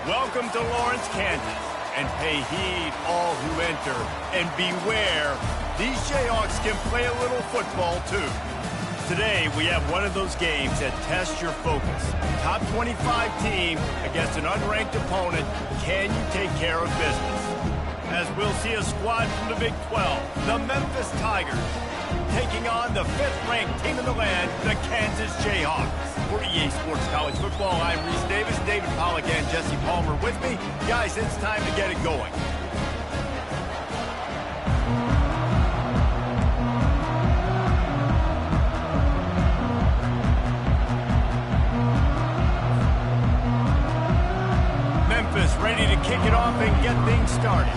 Welcome to Lawrence, Kansas, and pay heed all who enter, and beware, these Jayhawks can play a little football too. Today, we have one of those games that tests your focus. Top 25 team against an unranked opponent. Can you take care of business? As we'll see a squad from the Big 12, the Memphis Tigers, taking on the 5th-ranked team in the land, the Kansas Jayhawks. For EA Sports College Football, I'm Reese Davis, David Pollack, and Jesse Palmer with me. Guys, it's time to get it going. Memphis ready to kick it off and get things started.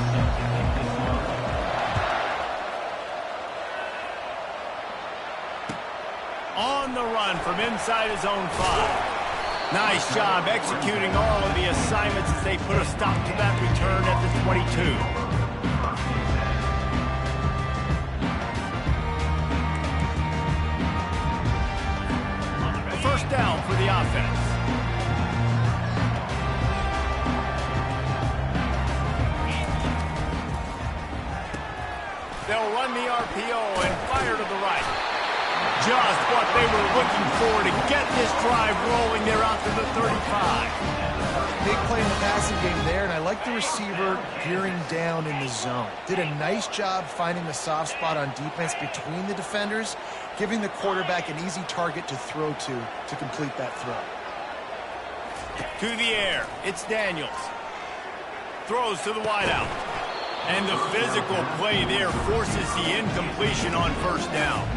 On the run from inside his own 5. Nice job executing all of the assignments as they put a stop to that return at the 22. First down for the offense. They'll run the RPO and fire to the right. Just what they were looking for to get this drive rolling. They're out to the 35. Big play in the passing game there, and I like the receiver gearing down in the zone. Did a nice job finding the soft spot on defense between the defenders, giving the quarterback an easy target to throw to complete that throw. To the air, it's Daniels. Throws to the wideout. And the physical play there forces the incompletion on first down.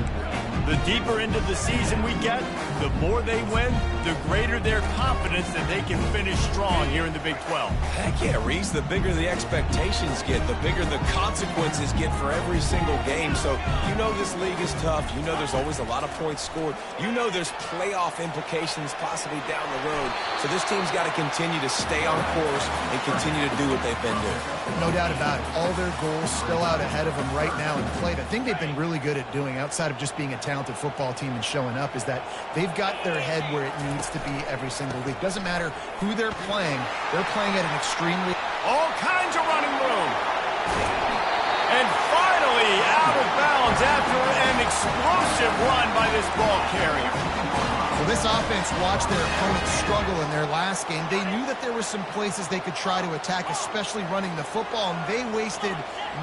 The deeper into the season we get, the more they win, the greater their confidence that they can finish strong here in the Big 12. Heck yeah, Reese. The bigger the expectations get, the bigger the consequences get for every single game. So you know this league is tough. You know there's always a lot of points scored. You know there's playoff implications possibly down the road. So this team's got to continue to stay on course and continue to do what they've been doing. No doubt about it. All their goals still out ahead of them right now in play. The thing they've been really good at doing, outside of just being a talented football team and showing up, is that they've got their head where it needs to be every single week. Doesn't matter who they're playing at an extremely... All kinds of running room. And finally out of bounds after an explosive run by this ball carrier. Well, this offense watched their opponents struggle in their last game. They knew that there were some places they could try to attack, especially running the football, and they wasted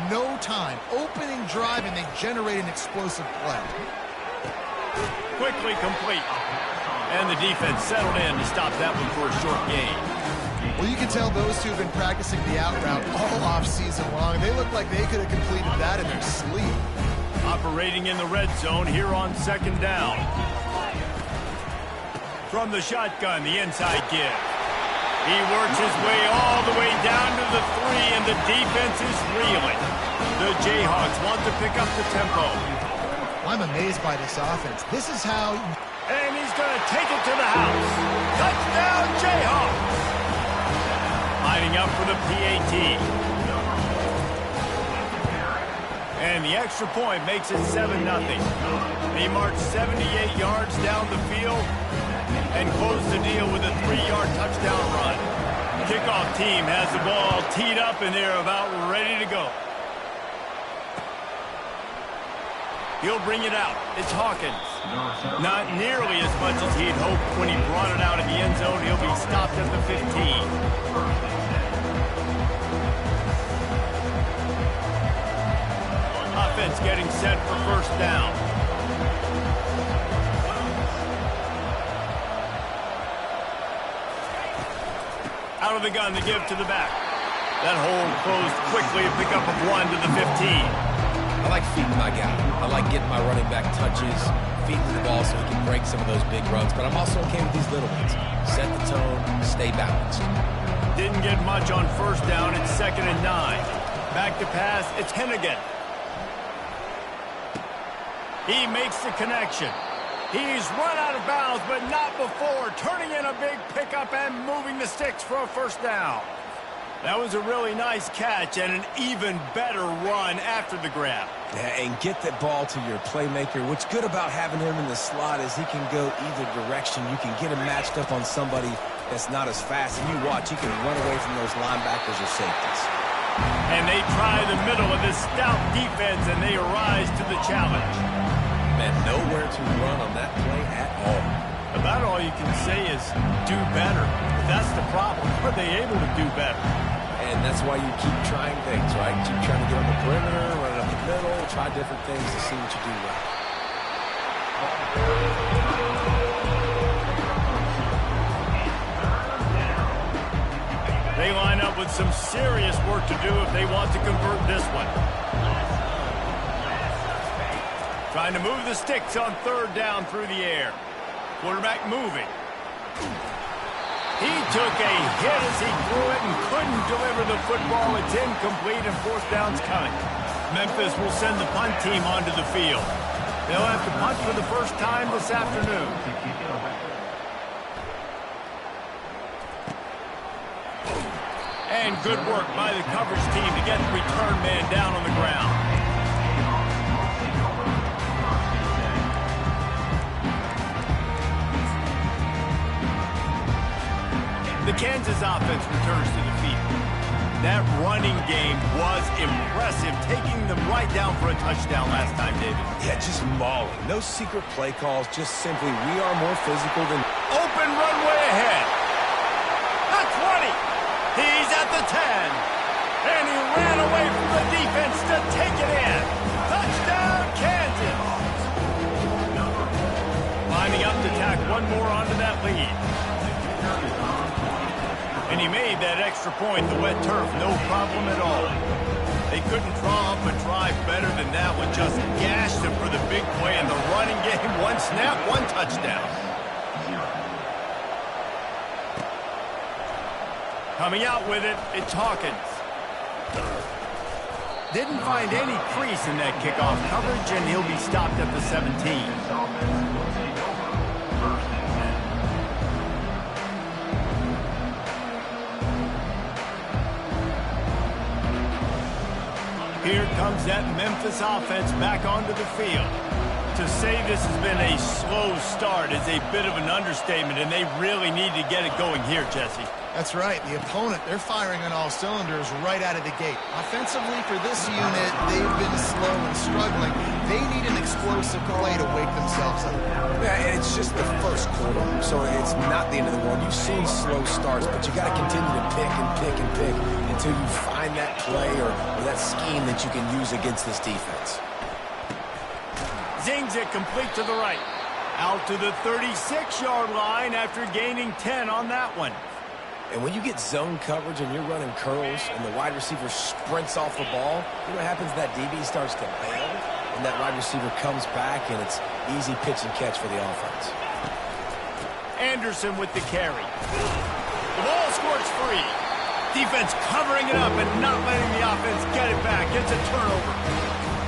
no time. Opening drive, and they generate an explosive play. Quickly complete. And the defense settled in to stop that one for a short gain. Well, you can tell those two have been practicing the out route all off-season long. They look like they could have completed that in their sleep. Operating in the red zone here on second down. From the shotgun, the inside give. He works his way all the way down to the 3, and the defense is reeling. The Jayhawks want to pick up the tempo. I'm amazed by this offense. This is how... And he's going to take it to the house. Touchdown, Jayhawks! Lining up for the PAT. And the extra point makes it 7-0. He marched 78 yards down the field and closed the deal with a 3-yard touchdown run. Kickoff team has the ball teed up, and they're about ready to go. He'll bring it out. It's Hawkins. Not nearly as much as he'd hoped when he brought it out in the end zone. He'll be stopped at the 15. Offense getting set for first down. Out of the gun to give to the back. That hole closed quickly, a pickup of 1 to the 15. I like feeding my guy. I like getting my running back touches, feeding the ball so he can break some of those big runs. But I'm also okay with these little ones. Set the tone, stay balanced. Didn't get much on first down. It's 2nd and 9. Back to pass. It's Hennigan. He makes the connection. He's run out of bounds, but not before turning in a big pickup and moving the sticks for a first down. That was a really nice catch and an even better run after the grab. Yeah, and get that ball to your playmaker. What's good about having him in the slot is he can go either direction. You can get him matched up on somebody that's not as fast. And you watch, he can run away from those linebackers or safeties. And they try the middle of this stout defense, and they rise to the challenge. Man, nowhere to run on that play at all. About all you can say is do better. That's the problem. Are they able to do better? And that's why you keep trying things, right? Keep trying to get on the perimeter, run it up the middle, try different things to see what you do well. They line up with some serious work to do if they want to convert this one. Trying to move the sticks on third down through the air. Quarterback moving. He took a hit as he threw it and couldn't deliver the football. It's incomplete and fourth down's coming. Memphis will send the punt team onto the field. They'll have to punt for the first time this afternoon. And good work by the coverage team to get the return man down on the ground. The Kansas offense returns to the field. That running game was impressive, taking them right down for a touchdown last time, David. Yeah, just mauling. No secret play calls, just simply we are more physical than... Open runway ahead. The 20. He's at the 10. And he ran away from the defense to take it in. Touchdown, Kansas. Lining up to tack one more onto that lead. And he made that extra point, the wet turf, no problem at all. They couldn't draw up a drive better than that one. Just gashed him for the big play in the running game. One snap, one touchdown. Coming out with it, it's Hawkins. Didn't find any crease in that kickoff coverage, and he'll be stopped at the 17. Here comes that Memphis offense back onto the field. To say this has been a slow start is a bit of an understatement, and they really need to get it going here, Jesse. That's right. The opponent, they're firing on all cylinders right out of the gate. Offensively, for this unit, they've been slow and struggling. They need an explosive play to wake themselves up. Yeah, and it's just the first quarter, so it's not the end of the world. You've seen slow starts, but you got to continue to pick and pick and pick until you find that play or that scheme that you can use against this defense. Zings it complete to the right. Out to the 36-yard line after gaining 10 on that one. And when you get zone coverage and you're running curls and the wide receiver sprints off the ball, you know what happens? That DB starts to bail, and that wide receiver comes back, and it's easy pitch and catch for the offense. Anderson with the carry. The ball squirts free. Defense covering it up and not letting the offense get it back. Gets a turnover.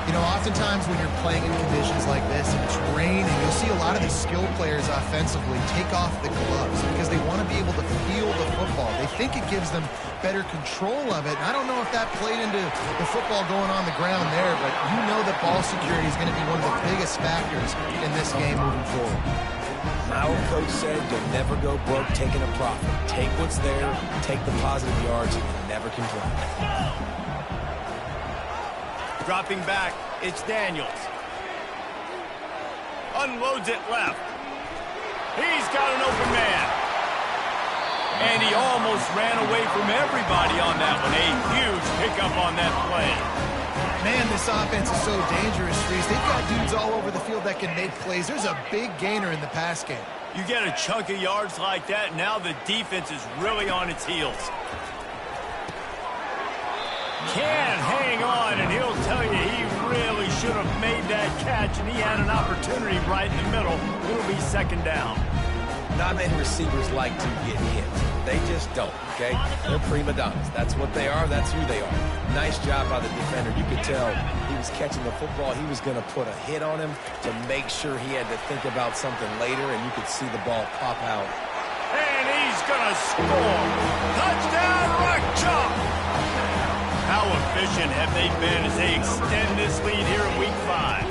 You know, oftentimes when you're playing in conditions like this and it's raining, you'll see a lot of the skilled players offensively take off the gloves because they want to be able to feel the football. They think it gives them better control of it. And I don't know if that played into the football going on the ground there, but you know that ball security is going to be one of the biggest factors in this game moving forward. My old coach said you'll never go broke taking a profit. Take what's there, take the positive yards, and never complain. Dropping back, it's Daniels. Unloads it left. He's got an open man. And he almost ran away from everybody on that one. A huge pickup on that play. Man, this offense is so dangerous, Reese. They've got dudes all over the field that can make plays. There's a big gainer in the pass game. You get a chunk of yards like that, now the defense is really on its heels. Can't hang on, and he'll tell you he really should have made that catch, and he had an opportunity right in the middle. It'll be second down. Not many receivers like to get hit. They just don't, okay? They're prima donnas. That's what they are. That's who they are. Nice job by the defender. You could tell he was catching the football. He was going to put a hit on him to make sure he had to think about something later, and you could see the ball pop out. And he's going to score. Touchdown, Rock Chalk. How efficient have they been as they extend this lead here in Week 5?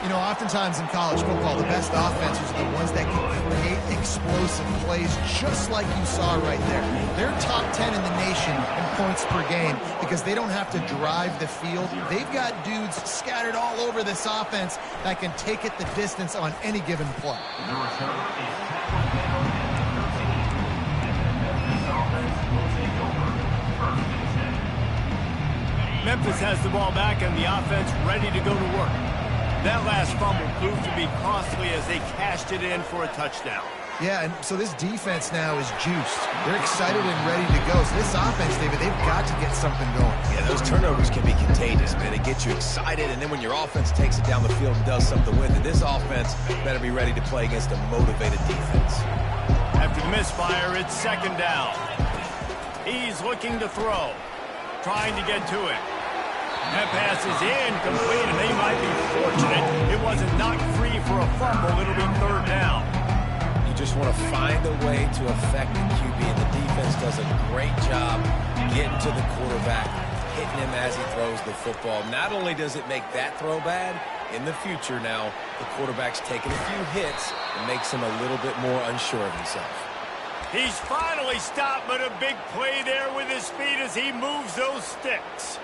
You know, oftentimes in college football, the best offenses are the ones that can create explosive plays, just like you saw right there. They're top 10 in the nation in points per game because they don't have to drive the field. They've got dudes scattered all over this offense that can take it the distance on any given play. Memphis has the ball back and the offense ready to go to work. That last fumble proved to be costly as they cashed it in for a touchdown. Yeah, and so this defense now is juiced. They're excited and ready to go. So this offense, David, they've got to get something going. Yeah, those turnovers can be contagious, man. They get you excited, and then when your offense takes it down the field and does something with it, this offense better be ready to play against a motivated defense. After the misfire, it's second down. He's looking to throw, trying to get to it. That pass is incomplete, and they might be fortunate it wasn't knocked free for a fumble. It'll be third down. You just want to find a way to affect the QB, and the defense does a great job getting to the quarterback, hitting him as he throws the football. Not only does it make that throw bad, in the future now, the quarterback's taking a few hits and makes him a little bit more unsure of himself. He's finally stopped, but a big play there with his feet as he moves those sticks.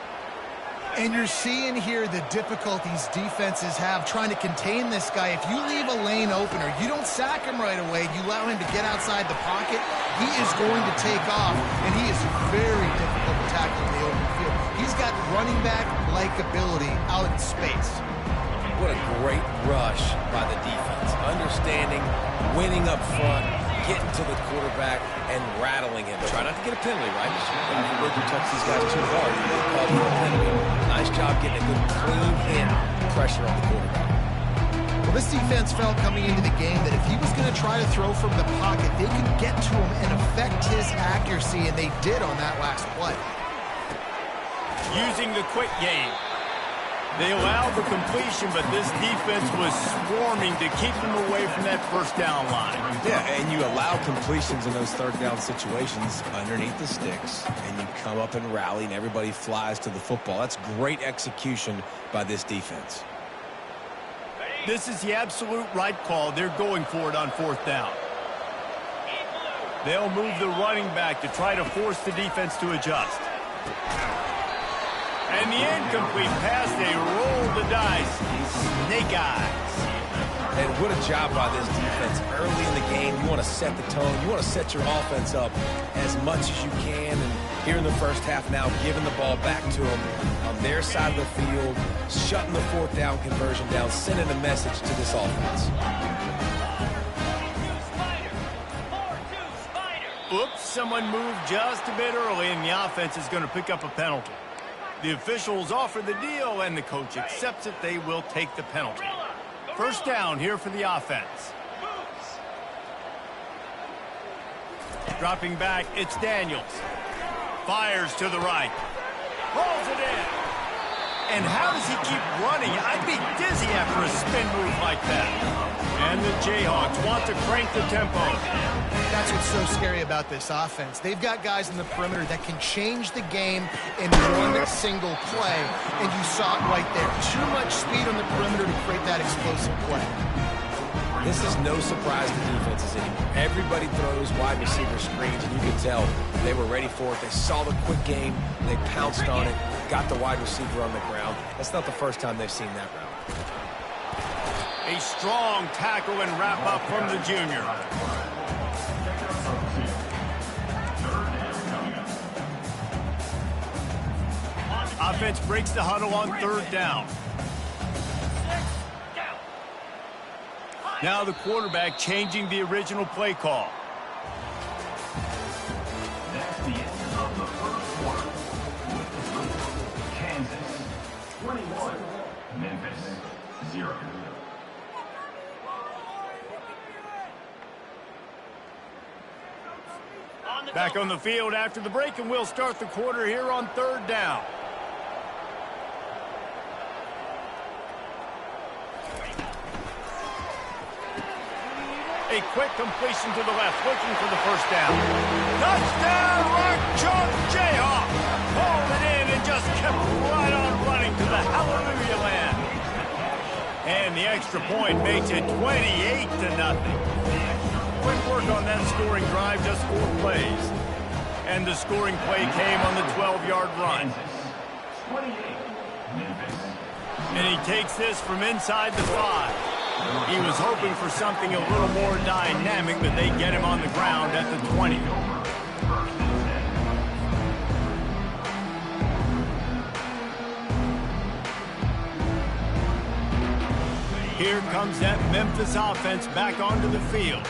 And you're seeing here the difficulties defenses have trying to contain this guy. If you leave a lane open or you don't sack him right away, you allow him to get outside the pocket, he is going to take off, and he is very difficult to tackle in the open field. He's got running back-like ability out in space. What a great rush by the defense. Understanding, winning up front, getting to the quarterback, and rattling him. Try not to get a penalty, right? You touch these guys too hard. You call for a penalty. Nice job getting a good clean hit pressure on the quarterback. Well, this defense felt coming into the game that if he was going to try to throw from the pocket, they could get to him and affect his accuracy, and they did on that last play. Using the quick game. They allowed the completion, but this defense was swarming to keep them away from that first down line. Yeah, and you allow completions in those third down situations underneath the sticks, and you come up and rally, and everybody flies to the football. That's great execution by this defense. This is the absolute right call. They're going for it on fourth down. They'll move the running back to try to force the defense to adjust. And the incomplete pass, they roll the dice. Snake eyes. And what a job by this defense. Early in the game, you want to set the tone. You want to set your offense up as much as you can. And here in the first half now, giving the ball back to them on their side of the field, shutting the fourth down conversion down, sending a message to this offense. Oops, someone moved just a bit early, and the offense is going to pick up a penalty. The officials offer the deal, and the coach accepts it. They will take the penalty. First down here for the offense. Dropping back, it's Daniels. Fires to the right. Pulls it in. And how does he keep running? I'd be dizzy after a spin move like that. And the Jayhawks want to crank the tempo. That's what's so scary about this offense. They've got guys in the perimeter that can change the game in one single play, and you saw it right there. Too much speed on the perimeter to create that explosive play. This is no surprise to defenses anymore. Everybody throws wide receiver screens, and you can tell they were ready for it. They saw the quick game, they pounced on it, got the wide receiver on the ground. That's not the first time they've seen that route. A strong tackle and wrap up from the junior. Offense breaks the huddle on third down. Now the quarterback changing the original play call. That's the end of the first quarter. With the score, Kansas 21, Memphis 0. Back on the field after the break, and we'll start the quarter here on third down. A quick completion to the left, looking for the first down. Touchdown, Rock Chalk Jayhawk. Pulled it in and just kept right on running to the hallelujah land. And the extra point makes it 28-0. Quick work on that scoring drive, just 4 plays. And the scoring play came on the 12-yard run. And he takes this from inside the 5. He was hoping for something a little more dynamic, but they get him on the ground at the 20. Here comes that Memphis offense back onto the field.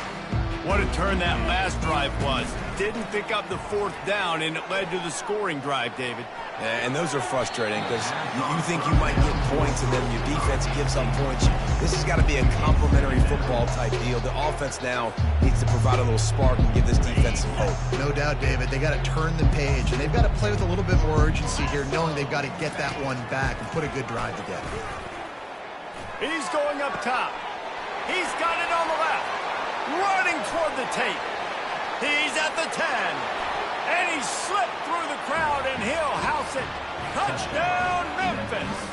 What a turn that last drive was. Didn't pick up the 4th down, and it led to the scoring drive, David. And those are frustrating because you think you might get points and then your defense gives up points. This has got to be a complementary football type deal. The offense now needs to provide a little spark and give this defense some hope. No doubt, David. They got to turn the page, and they've got to play with a little bit more urgency here, knowing they've got to get that one back and put a good drive together. He's going up top. He's got it on the left. Running toward the tape. He's at the 10. And he slipped through the crowd, and he'll house it. Touchdown, Memphis.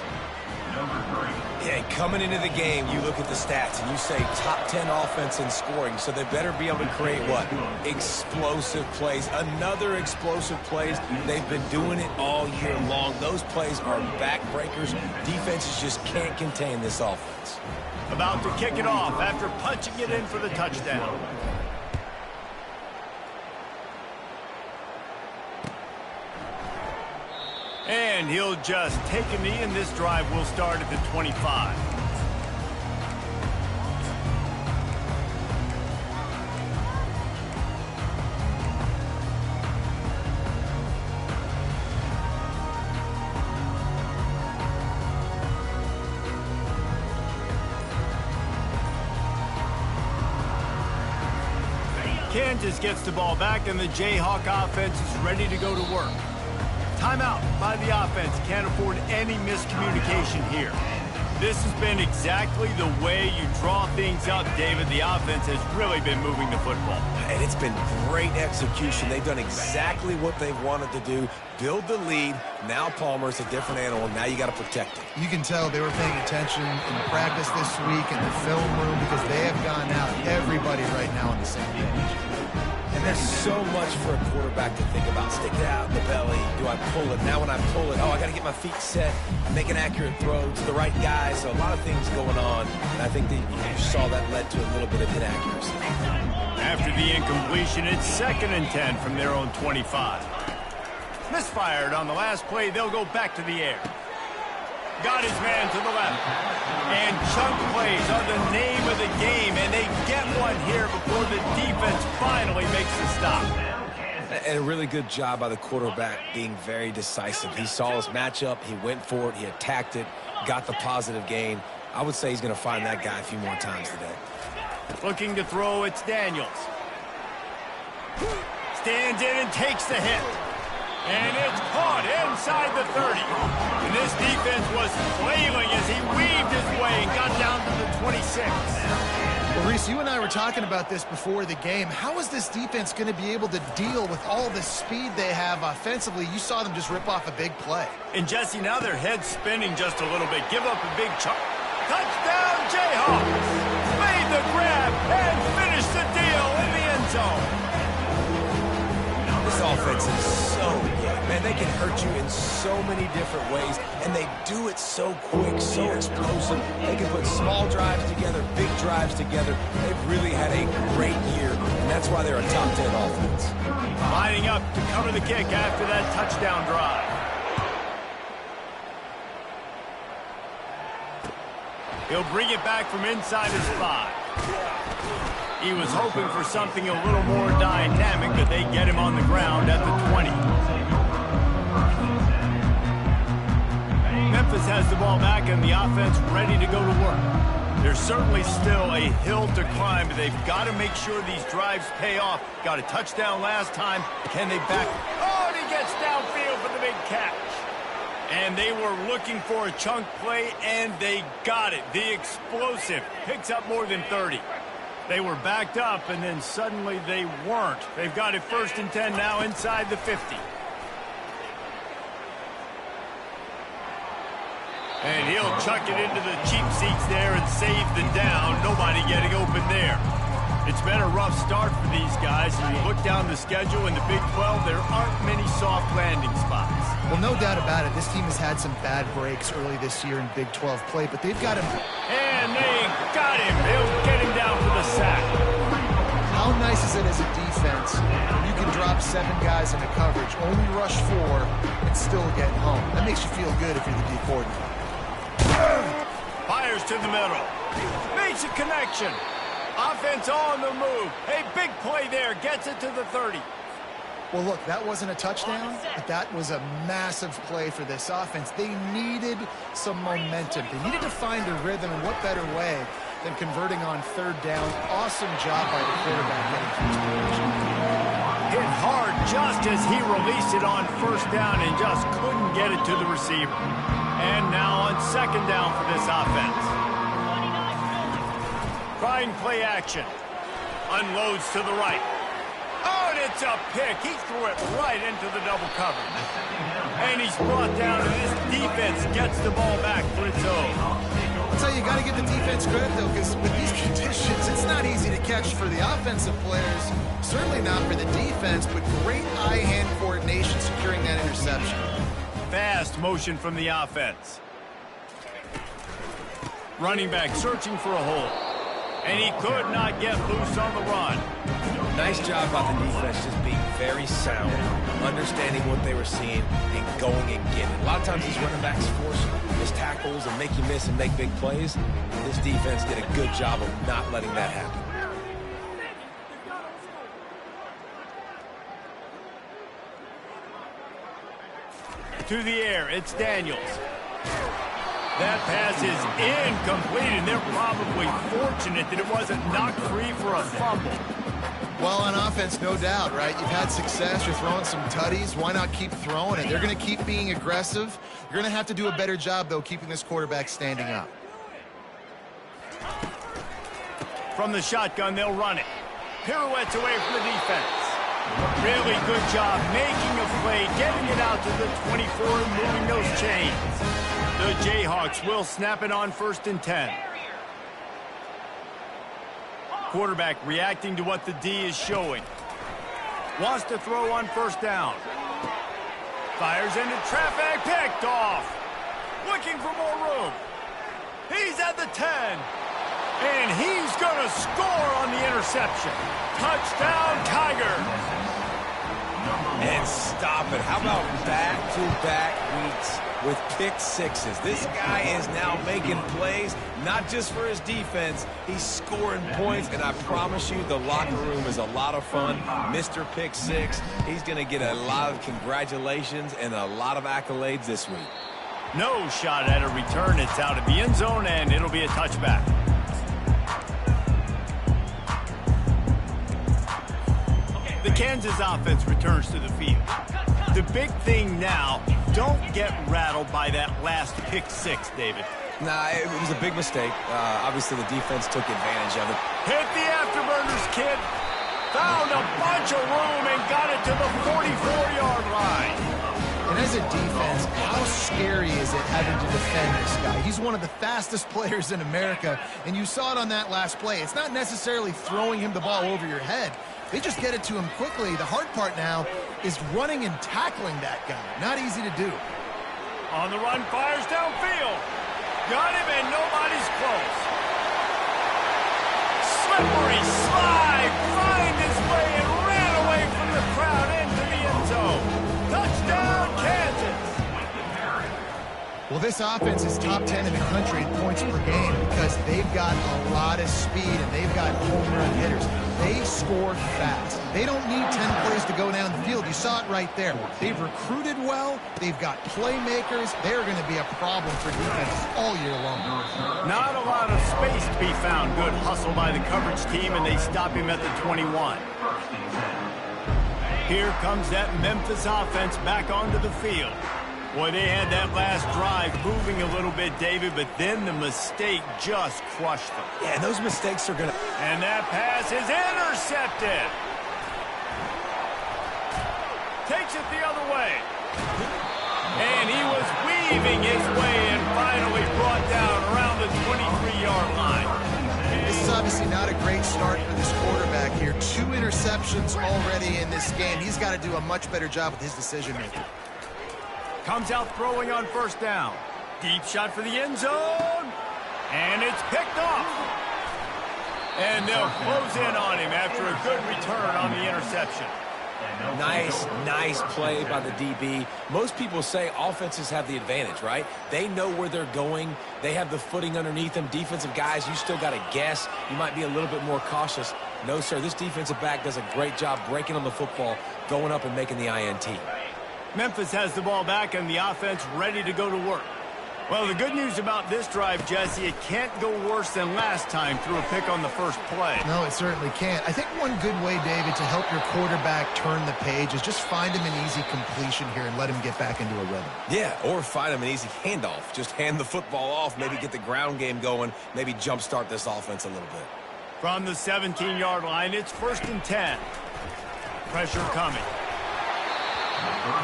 Yeah, coming into the game, you look at the stats, and you say top 10 offense in scoring, so they better be able to create what? Explosive plays. Another explosive plays. They've been doing it all year long. Those plays are backbreakers. Defenses just can't contain this offense. About to kick it off after punching it in for the touchdown. And he'll just take a knee, and this drive will start at the 25. Kansas gets the ball back, and the Jayhawk offense is ready to go to work. Timeout by the offense. Can't afford any miscommunication here. This has been exactly the way you draw things up, David. The offense has really been moving the football. And it's been great execution. They've done exactly what they've wanted to do. Build the lead. Now Palmer's a different animal. Now you got to protect him. You can tell they were paying attention in practice this week in the film room because they have gone out. Everybody right now on the same page. And there's so much for a quarterback to think about. Stick it out in the belly. Do I pull it? Now when I pull it, I got to get my feet set, make an accurate throw to the right guy. So a lot of things going on. And I think that you saw that led to a little bit of inaccuracy. After the incompletion, it's 2nd and 10 from their own 25. Misfired on the last play. They'll go back to the air. Got his man to the left. And chunk plays are the name of the game, and they get one here before the defense finally makes the stop. And a really good job by the quarterback being very decisive. He saw his matchup, he went for it, he attacked it, got the positive gain. I would say he's going to find that guy a few more times today. Looking to throw, it's Daniels. Stands in and takes the hit. And it's caught inside the 30. And this defense was flailing as he weaved his way and got down to the 26. Well, Reese, you and I were talking about this before the game. How is this defense going to be able to deal with all the speed they have offensively? You saw them just rip off a big play. And, Jesse, now their head's spinning just a little bit. Give up a big chunk. Touchdown, Jayhawks! Made the grab and finished the deal in the end zone. This offense is so good. Man, they can hurt you in so many different ways, and they do it so quick, so explosive. They can put small drives together, big drives together. They've really had a great year, and that's why they're a top 10 offense. Lining up to cover the kick after that touchdown drive. He'll bring it back from inside his 5. He was hoping for something a little more dynamic, but they get him on the ground at the 20. Memphis has the ball back and the offense ready to go to work. There's certainly still a hill to climb, but they've got to make sure these drives pay off. Got a touchdown last time. Can they back? Oh, and he gets downfield for the big catch. And they were looking for a chunk play, and they got it. The explosive picks up more than 30. They were backed up, and then suddenly they weren't. They've got it 1st and 10 now inside the 50. And he'll chuck it into the cheap seats there and save the down. Nobody getting open there. It's been a rough start for these guys. And you look down the schedule in the Big 12, there aren't many soft landing spots. Well, no doubt about it. This team has had some bad breaks early this year in Big 12 play, but they've got him. And they got him. They'll get him down for the sack. How nice is it as a defense when you can drop 7 guys into coverage, only rush 4, and still get home? That makes you feel good if you're the D coordinator. Fires to the middle. Makes a connection. Offense on the move. Hey, big play there. Gets it to the 30. Well, look, that wasn't a touchdown, but that was a massive play for this offense. They needed some momentum. They needed to find a rhythm, and what better way than converting on 3rd down. Awesome job by the quarterback getting to his position. Hit hard just as he released it on 1st down and just couldn't get it to the receiver. And now on 2nd down for this offense. Trying play action. Unloads to the right. Oh, and it's a pick. He threw it right into the double cover. And he's brought down, and this defense gets the ball back for its own. I'll tell you, you got to give the defense credit, though, because with these conditions, it's not easy to catch for the offensive players. Certainly not for the defense, but great eye-hand coordination securing that interception. Fast motion from the offense. Running back searching for a hole. And he could not get loose on the run. Nice job by the defense, just being very sound, understanding what they were seeing, and going and getting it. A lot of times these running backs force missed tackles and make you miss and make big plays. This defense did a good job of not letting that happen. To the air, it's Daniels. That pass is incomplete, and they're probably fortunate that it wasn't knocked free for a fumble. Well, on offense, no doubt, right? You've had success. You're throwing some tutties. Why not keep throwing it? They're going to keep being aggressive. You're going to have to do a better job, though, keeping this quarterback standing up. From the shotgun, they'll run it. Pirouettes away from the defense. Really good job making a play, getting it out to the 24 and moving those chains. The Jayhawks will snap it on 1st and 10. Quarterback reacting to what the D is showing. Wants to throw on 1st down. Fires into traffic, picked off. Looking for more room. He's at the 10. And he's going to score on the interception. Touchdown, Tigers. And stop it. How about back-to-back weeks with pick sixes? This guy is now making plays, not just for his defense. He's scoring points, and I promise you the locker room is a lot of fun. Mr. Pick Six, he's going to get a lot of congratulations and a lot of accolades this week. No shot at a return. It's out of the end zone, and it'll be a touchback. The Kansas offense returns to the field. The big thing now, don't get rattled by that last pick six, David. Nah, it was a big mistake. Obviously, the defense took advantage of it. Hit the afterburners, kid. Found a bunch of room and got it to the 44-yard line. And as a defense, how scary is it having to defend this guy? He's one of the fastest players in America, and you saw it on that last play. It's not necessarily throwing him the ball over your head. They just get it to him quickly. The hard part now is running and tackling that guy. Not easy to do. On the run, fires downfield. Got him, and nobody's close. Slippery slide, find his way and ran away from the crowd into the end zone. Touchdown, Kansas. Well, this offense is top 10 in the country in points per game because they've got a lot of speed and they've got home run hitters. They score fast. They don't need 10 plays to go down the field. You saw it right there. They've recruited well. They've got playmakers. They're going to be a problem for defenses all year long. Not a lot of space to be found. Good hustle by the coverage team, and they stop him at the 21. Here comes that Memphis offense back onto the field. Boy, they had that last drive moving a little bit, David, but then the mistake just crushed them. Yeah, those mistakes are going to... And that pass is intercepted. Takes it the other way. And he was weaved weaving his way and finally brought down around the 23-yard line. This is obviously not a great start for this quarterback here. 2 interceptions already in this game. He's got to do a much better job with his decision-making. Comes out throwing on first down. Deep shot for the end zone. And it's picked off. And they'll close in on him after a good return on the interception. Nice play by the DB. Most people say offenses have the advantage, right? They know where they're going. They have the footing underneath them. Defensive guys, you still got to guess. You might be a little bit more cautious. No, sir, this defensive back does a great job breaking on the football, going up and making the INT. Memphis has the ball back and the offense ready to go to work. Well, the good news about this drive, Jesse, it can't go worse than last time through a pick on the first play. No, it certainly can't. I think one good way, David, to help your quarterback turn the page is just find him an easy completion here and let him get back into a rhythm. Yeah, or find him an easy handoff. Just hand the football off, maybe get the ground game going, maybe jumpstart this offense a little bit. From the 17-yard line, it's 1st and 10. Pressure coming.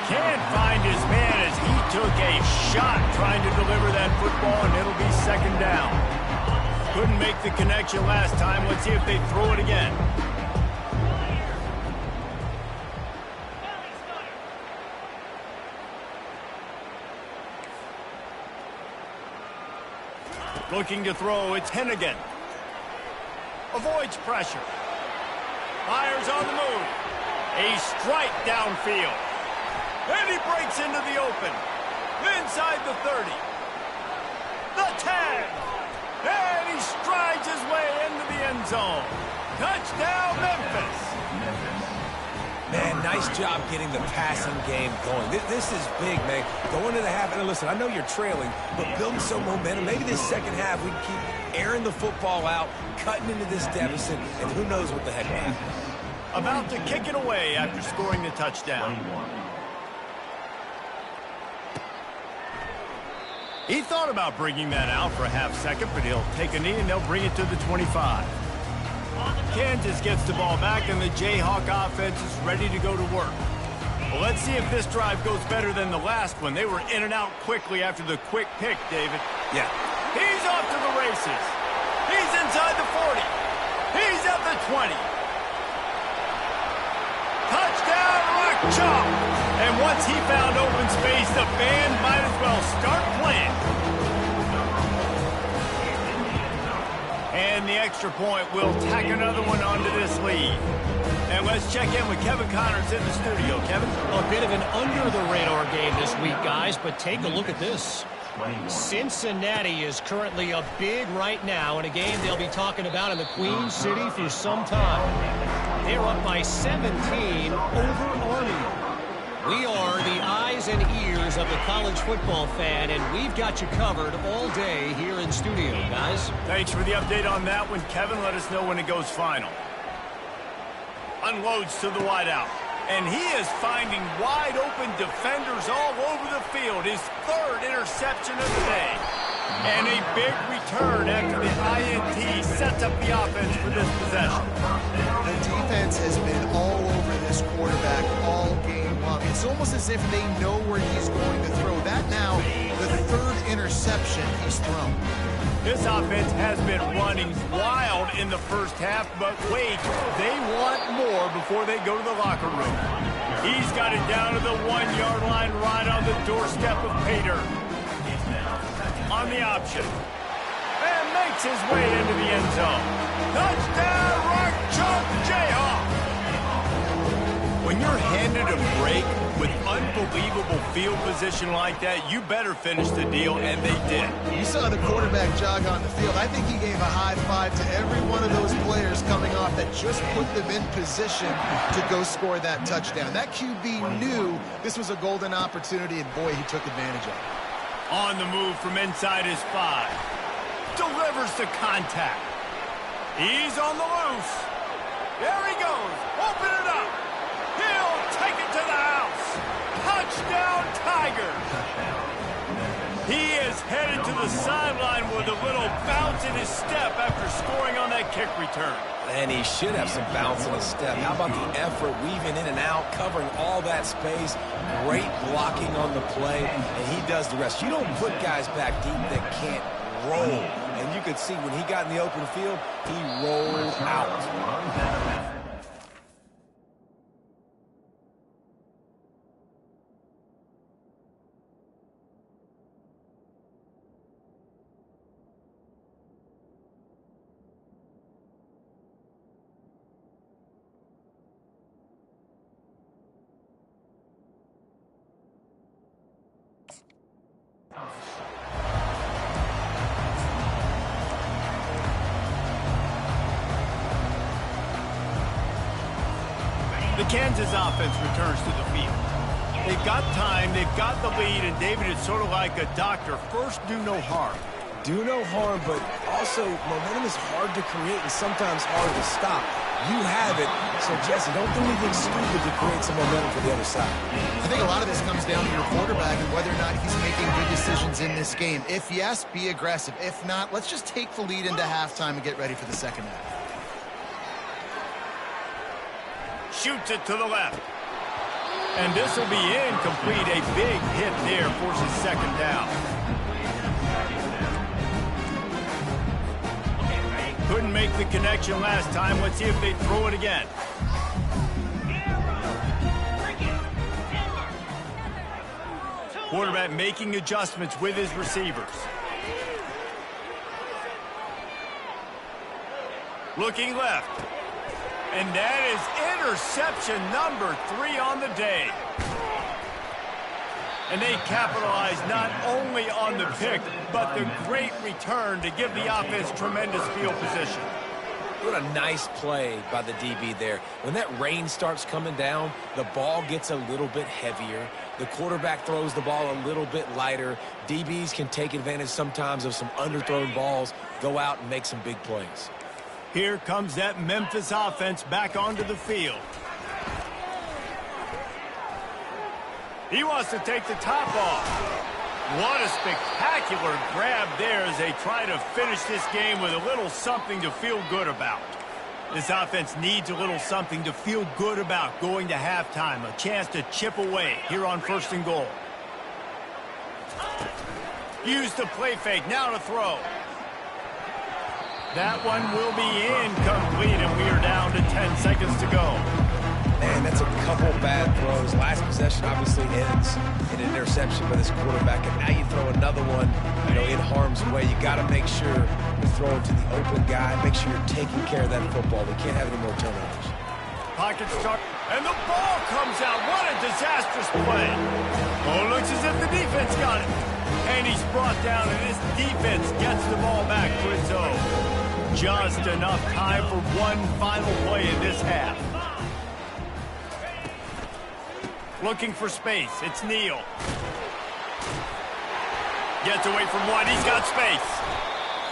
Can't find his man as he took a shot trying to deliver that football, and it'll be 2nd down. Couldn't make the connection last time. Let's see if they throw it again. Looking to throw, it's Hennigan. Avoids pressure. Fires on the move. A strike downfield. And he breaks into the open. Inside the 30. The 10. And he strides his way into the end zone. Touchdown, Memphis. Man, nice job getting the passing game going. This is big, man. Going to the half, and listen, I know you're trailing, but building some momentum. Maybe this second half we can keep airing the football out, cutting into this deficit, and who knows what the heck will happen. About to kick it away after scoring the touchdown. He thought about bringing that out for a half second, but he'll take a knee and they'll bring it to the 25. Kansas gets the ball back and the Jayhawk offense is ready to go to work. Well, let's see if this drive goes better than the last one. They were in and out quickly after the quick pick, David. Yeah. He's off to the races. He's inside the 40. He's at the 20. Touchdown, Rock Chalk! And once he found open space, the band might as well start playing. And the extra point will tack another one onto this lead. And let's check in with Kevin Connors in the studio. Kevin? A bit of an under-the-radar game this week, guys, but take a look at this. Cincinnati is currently up big right now in a game they'll be talking about in the Queen City for some time. They're up by 17 over Army. We are the eyes and ears of the college football fan, and we've got you covered all day here in studio, guys. Thanks for the update on that one, Kevin. Let us know when it goes final. Unloads to the wideout. And he is finding wide-open defenders all over the field. His 3rd interception of the day. And a big return after the INT sets up the offense for this possession. The defense has been all over this quarterback all game long. It's almost as if they know where he's going to throw. That now, the 3rd interception he's thrown. This offense has been running wild in the first half, but wait, they want more before they go to the locker room. He's got it down to the 1-yard line right on the doorstep of Pater. On the option. And makes his way into the end zone. Touchdown, Rock Chalk Jayhawk! When you're handed a break with unbelievable field position like that, you better finish the deal, and they did. You saw the quarterback jog on the field. I think he gave a high five to every one of those players coming off that just put them in position to go score that touchdown. That QB knew this was a golden opportunity, and boy, he took advantage of it. On the move from inside his 5. Delivers the contact. He's on the loose. There he goes. Open it up. He'll take it to the house. Touchdown, Tigers. He is headed to the sideline with a little bounce in his step after scoring on that kick return. And he should have some bounce in his step. How about the effort, weaving in and out, covering all that space, great blocking on the play, and he does the rest. You don't put guys back deep that can't roll. And you could see when he got in the open field, he rolled out. The Kansas offense returns to the field. They've got time, they've got the lead, and David, it's sort of like a doctor. First, do no harm. Do no harm, but also momentum is hard to create and sometimes hard to stop. You have it, so Jesse, don't do anything stupid to create some momentum for the other side. I think a lot of this comes down to your quarterback and whether or not he's making good decisions in this game. If yes, be aggressive. If not, let's just take the lead into halftime and get ready for the second half. Shoots it to the left. And this will be incomplete. A big hit there forces second down. Couldn't make the connection last time. Let's see if they throw it again. Quarterback making adjustments with his receivers. Looking left. And that is interception number 3 on the day. And they capitalize not only on the pick, but the great return to give the offense tremendous field position. What a nice play by the DB there. When that rain starts coming down, the ball gets a little bit heavier. The quarterback throws the ball a little bit lighter. DBs can take advantage sometimes of some underthrown balls, go out and make some big plays. Here comes that Memphis offense back onto the field. He wants to take the top off. What a spectacular grab there as they try to finish this game with a little something to feel good about. This offense needs a little something to feel good about going to halftime. A chance to chip away here on 1st and goal. Use the play fake. Now to throw. That one will be incomplete, and we are down to 10 seconds to go. Man, that's a couple bad throws. Last possession obviously ends in an interception by this quarterback, and now you throw another one, in harm's way. You got to make sure you throw it to the open guy. Make sure you're taking care of that football. We can't have any more turnovers. Pocket start, and the ball comes out. What a disastrous play. Oh, it looks as if the defense got it. And he's brought down, and this defense gets the ball back to its own. Just enough time for one final play in this half. Looking for space. It's Neal. Gets away from one. He's got space.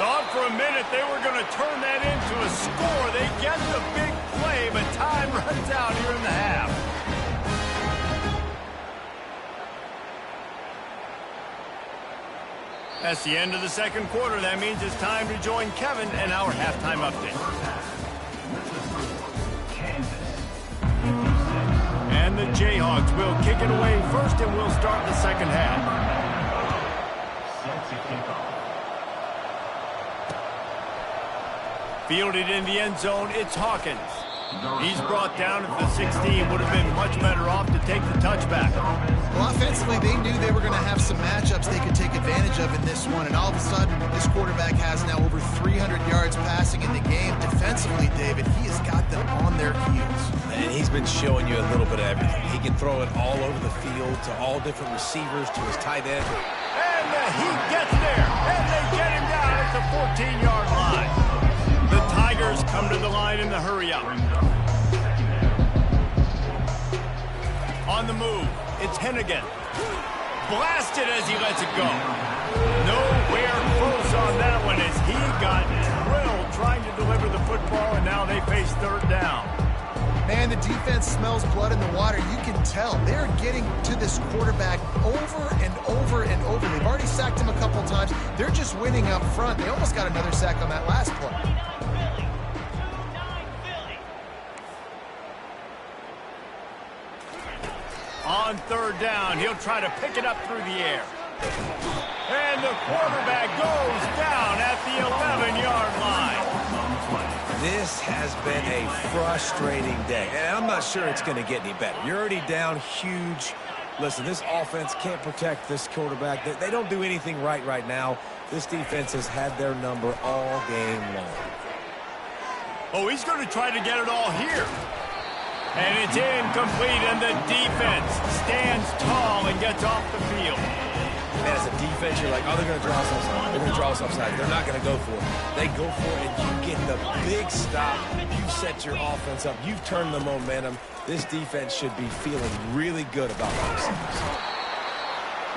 Thought for a minute they were going to turn that into a score. They get the big play, but time runs out here in the half. That's the end of the second quarter. That means it's time to join Kevin and our halftime update. And the Jayhawks will kick it away first, and we'll start the second half. Fielded in the end zone, it's Hawkins. He's brought down at the 16. Would have been much better off to take the touchback. Well, offensively, they knew they were going to have some matchups they could take advantage of in this one. And all of a sudden, this quarterback has now over 300 yards passing in the game. Defensively, David, he has got them on their heels. And he's been showing you a little bit of everything. He can throw it all over the field to all different receivers, to his tight end. And he gets there. And they get him down at the 14-yard line. The Tigers come to the line in the hurry-up. On the move, it's Hennigan. Blasted as he lets it go. Nowhere close on that one as he got drilled trying to deliver the football, and now they face third down. Man, the defense smells blood in the water. You can tell. They're getting to this quarterback over and over and over. They've already sacked him a couple times. They're just winning up front. They almost got another sack on that last play. On third down, he'll try to pick it up through the air. And the quarterback goes down at the 11-yard line. This has been a frustrating day, and I'm not sure it's going to get any better. You're already down huge. Listen, this offense can't protect this quarterback. They don't do anything right now. This defense has had their number all game long. Oh, he's going to try to get it all here. And it's incomplete, and the defense stands tall and gets off the field. Man, as a defense, you're like, oh, they're going to draw us offside. They're going to draw us offside. They're not going to go for it. They go for it, and you get the big stop. You've set your offense up. You've turned the momentum. This defense should be feeling really good about themselves.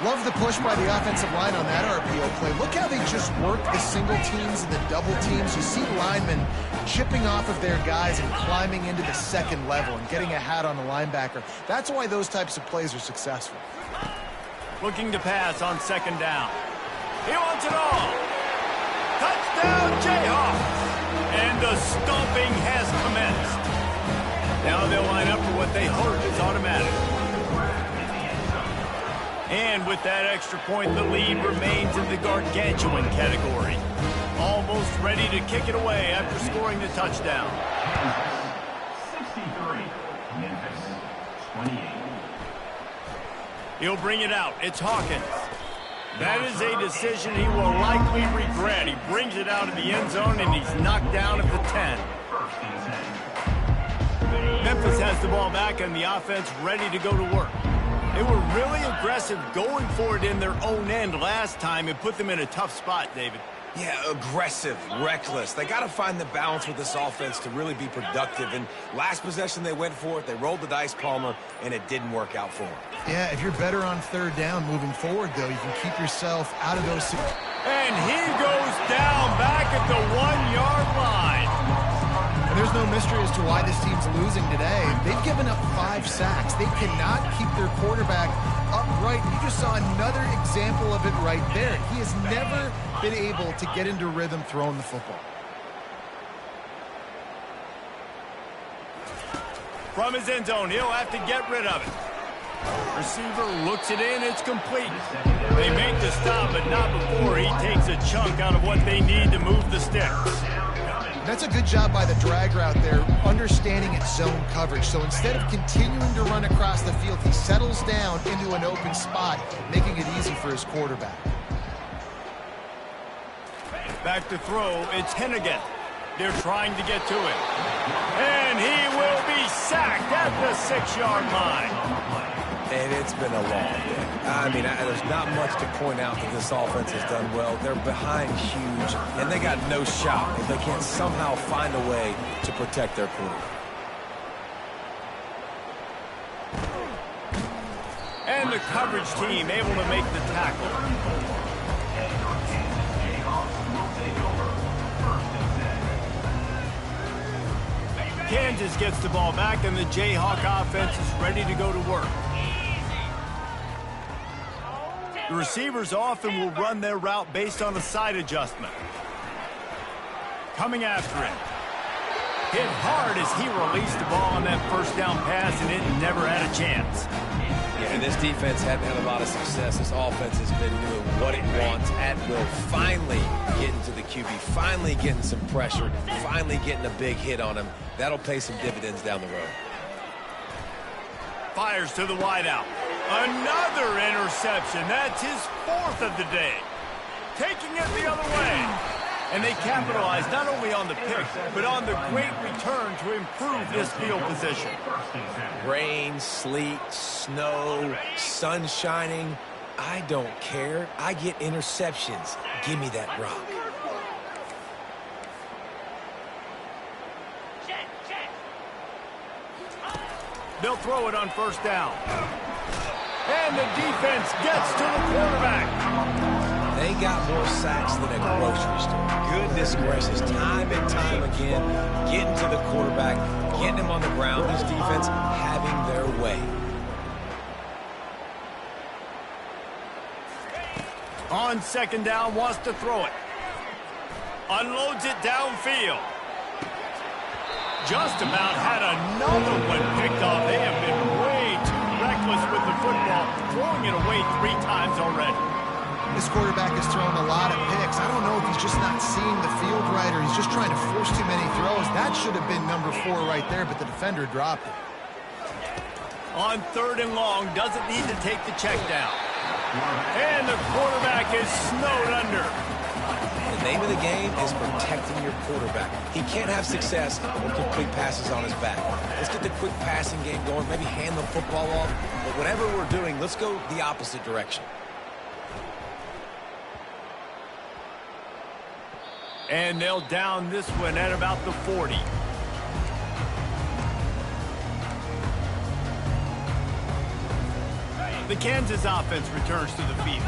Love the push by the offensive line on that RPO play. Look how they just work the single teams and the double teams. You see linemen chipping off of their guys and climbing into the second level and getting a hat on the linebacker. That's why those types of plays are successful. Looking to pass on second down. He wants it all. Touchdown, Jayhawks. And the stomping has commenced. Now they'll line up for what they hope is automatic. And with that extra point, the lead remains in the gargantuan category. Almost ready to kick it away after scoring the touchdown. 63, Memphis 28. He'll bring it out. It's Hawkins. That is a decision he will likely regret. He brings it out of the end zone, and he's knocked down at the 10. Memphis has the ball back, and the offense ready to go to work. They were really aggressive going for it in their own end last time and put them in a tough spot, David. Yeah, aggressive, reckless. They got to find the balance with this offense to really be productive. And last possession, they went for it. They rolled the dice, Palmer, and it didn't work out for them. Yeah, if you're better on third down moving forward, though, you can keep yourself out of those. And he goes down back at the 1-yard line. And there's no mystery as to why this team's losing today. They've given up 5 sacks. They cannot keep their quarterback upright. You just saw another example of it right there. He has never been able to get into rhythm throwing the football. From his end zone, he'll have to get rid of it. Receiver looks it in, it's complete. They make the stop, but not before he takes a chunk out of what they need to move the sticks. That's a good job by the drag route there, understanding its zone coverage. So instead of continuing to run across the field, he settles down into an open spot, making it easy for his quarterback. Back to throw, it's Hennigan. They're trying to get to it. And he will be sacked at the 6-yard line. And it's been a long day. I mean, there's not much to point out that this offense has done well. They're behind huge, and they got no shot if they can't somehow find a way to protect their quarterback. And the coverage team able to make the tackle. Kansas gets the ball back, and the Jayhawk offense is ready to go to work. The receivers often will run their route based on a side adjustment. Coming after him. Hit hard as he released the ball on that first down pass, and it never had a chance. Yeah, and this defense hadn't had a lot of success. This offense has been doing what it wants at will. Finally getting to the QB, finally getting some pressure, finally getting a big hit on him. That'll pay some dividends down the road. Fires to the wideout. Another interception. That's his 4th of the day. Taking it the other way. And they capitalize not only on the pick, but on the great return to improve this field position. Rain, sleet, snow, sun shining. I don't care. I get interceptions. Give me that rock. They'll throw it on first down. And the defense gets to the quarterback. They they got more sacks than a grocery store. Goodness gracious, time and time again, getting to the quarterback, getting him on the ground. This defense having their way. On second down, wants to throw it. Unloads it downfield. Just about had another one picked off. They have been way too reckless with the football, throwing it away 3 times already. This quarterback has thrown a lot of picks. I don't know if he's just not seeing the field right or he's just trying to force too many throws. That should have been number 4 right there, but the defender dropped it. On third and long, doesn't need to take the check down. And the quarterback is snowed under. The name of the game is protecting your quarterback. He can't have success or complete passes on his back. Let's get the quick passing game going, maybe hand the football off. But whatever we're doing, let's go the opposite direction. And they'll down this one at about the 40. The Kansas offense returns to the field.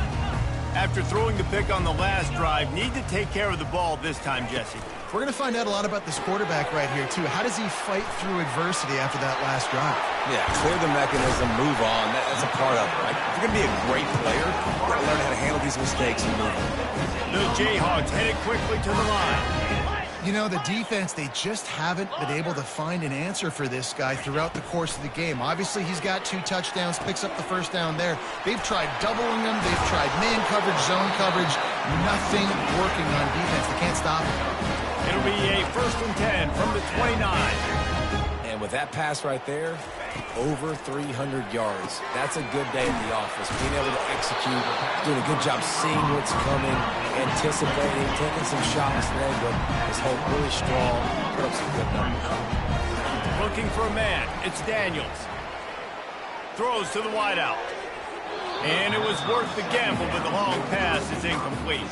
After throwing the pick on the last drive, need to take care of the ball this time, Jesse. We're going to find out a lot about this quarterback right here, too. How does he fight through adversity after that last drive? Yeah, clear the mechanism, move on. That's a part of it, right? If you're going to be a great player, you've got to learn how to handle these mistakes and move on. The Jayhawks headed quickly to the line. You know, the defense, they just haven't been able to find an answer for this guy throughout the course of the game. Obviously, he's got 2 touchdowns, picks up the first down there. They've tried doubling him. They've tried man coverage, zone coverage. Nothing working on defense. They can't stop him. It'll be a 1st and 10 from the 29. And with that pass right there, over 300 yards. That's a good day at the office. Being able to execute, doing a good job seeing what's coming, anticipating, taking some shots there, but his hope really strong. Put up some good numbers. Looking for a man. It's Daniels. Throws to the wideout. And it was worth the gamble, but the long pass is incomplete.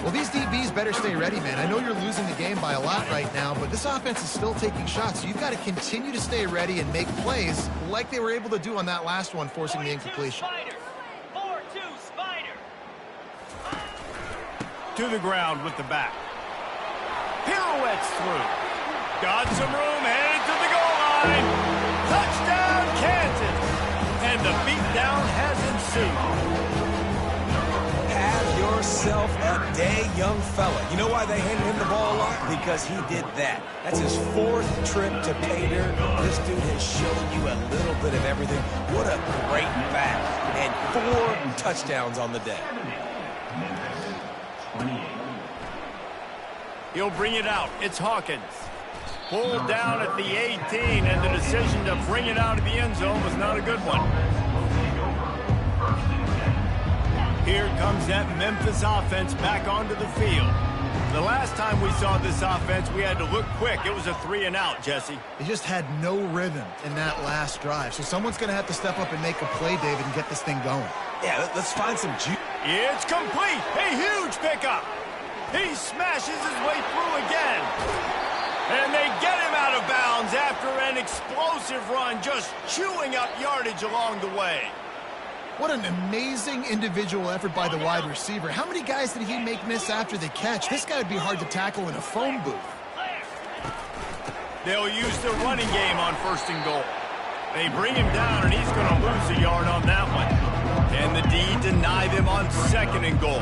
Well, these DBs better stay ready, man. I know you're losing the game by a lot right now, but this offense is still taking shots. So you've got to continue to stay ready and make plays like they were able to do on that last one, forcing the incompletion. 4-2 Spider. To the ground with the back. Pirouettes through. Got some room, headed to the goal line. Touchdown, Kansas. And the beatdown has ensued. Have yourself a day, young fella. You know why they handed him the ball a lot? Because he did that. That's his 4th trip to pay dirt. This dude has shown you a little bit of everything. What a great back. And 4 touchdowns on the day. He'll bring it out. It's Hawkins. Pulled down at the 18, and the decision to bring it out of the end zone was not a good one. Here comes that Memphis offense back onto the field. The last time we saw this offense, we had to look quick. It was a 3-and-out, Jesse. They just had no rhythm in that last drive. So someone's going to have to step up and make a play, David, and get this thing going. Yeah, let's find some juice. It's complete. A huge pickup. He smashes his way through again. And they get him out of bounds after an explosive run, just chewing up yardage along the way. What an amazing individual effort by the wide receiver. How many guys did he make miss after the catch? This guy would be hard to tackle in a phone booth. They'll use the running game on 1st and goal. They bring him down, and he's going to lose a yard on that one. And the D deny them on 2nd and goal.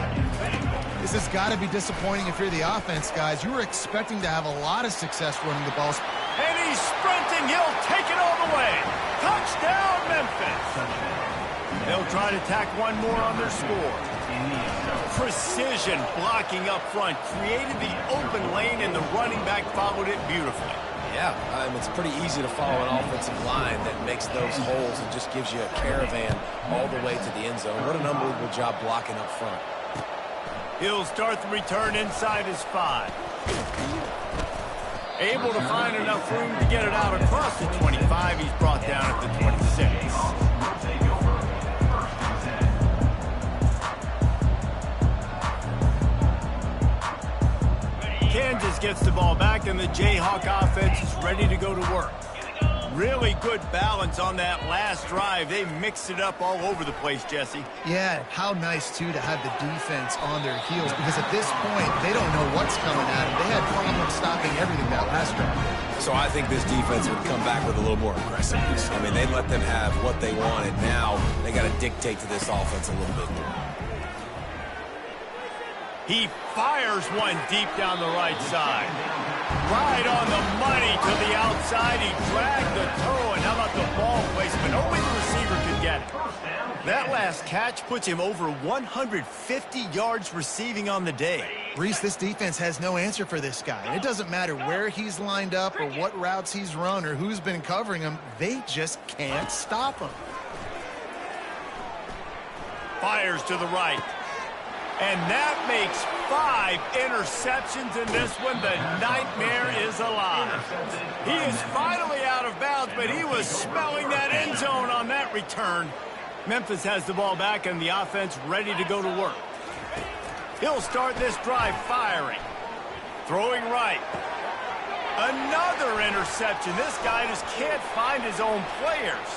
This has got to be disappointing if you're the offense, guys. You were expecting to have a lot of success running the ball. And he's sprinting. He'll take it all the way. Touchdown, Memphis. They'll try to tack one more on their score. Precision blocking up front created the open lane, and the running back followed it beautifully. Yeah, it's pretty easy to follow an offensive line that makes those holes and just gives you a caravan all the way to the end zone. What an unbelievable job blocking up front. He'll start the return inside his 5. Able to find enough room to get it out across the 25. He's brought down at the 26. Kansas gets the ball back, and the Jayhawk offense is ready to go to work. Really good balance on that last drive. They mixed it up all over the place, Jesse. Yeah, how nice, too, to have the defense on their heels, because at this point, they don't know what's coming at them. They had problems stopping everything that last drive. So I think this defense would come back with a little more aggressiveness. I mean, they let them have what they wanted. Now they got to dictate to this offense a little bit more. He fires one deep down the right side. Right on the money to the outside. He dragged the toe, and how about the ball placement? Only the receiver could get it. That last catch puts him over 150 yards receiving on the day. Reese, this defense has no answer for this guy. It doesn't matter where he's lined up or what routes he's run or who's been covering him. They just can't stop him. Fires to the right. And that makes 5 interceptions in this one. The nightmare is alive. He is finally out of bounds, but he was smelling that end zone on that return. Memphis has the ball back and the offense ready to go to work. He'll start this drive firing. Throwing right. Another interception. This guy just can't find his own players.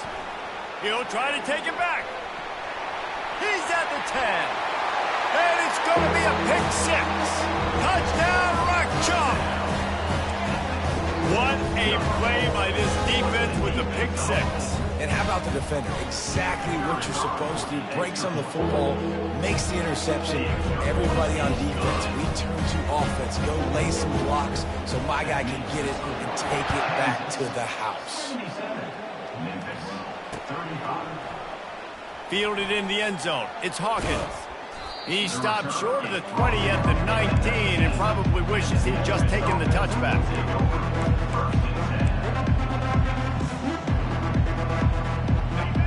He'll try to take it back. He's at the 10. And it's going to be a pick 6. Touchdown, Rock Chop. What a play by this defense with the pick 6. And how about the defender? Exactly what you're supposed to. Breaks on the football, makes the interception. Everybody on defense, we turn to offense. Go lay some blocks so my guy can get it and take it back to the house. Fielded in the end zone. It's Hawkins. He stopped short of the 20 at the 19 and probably wishes he'd just taken the touchback.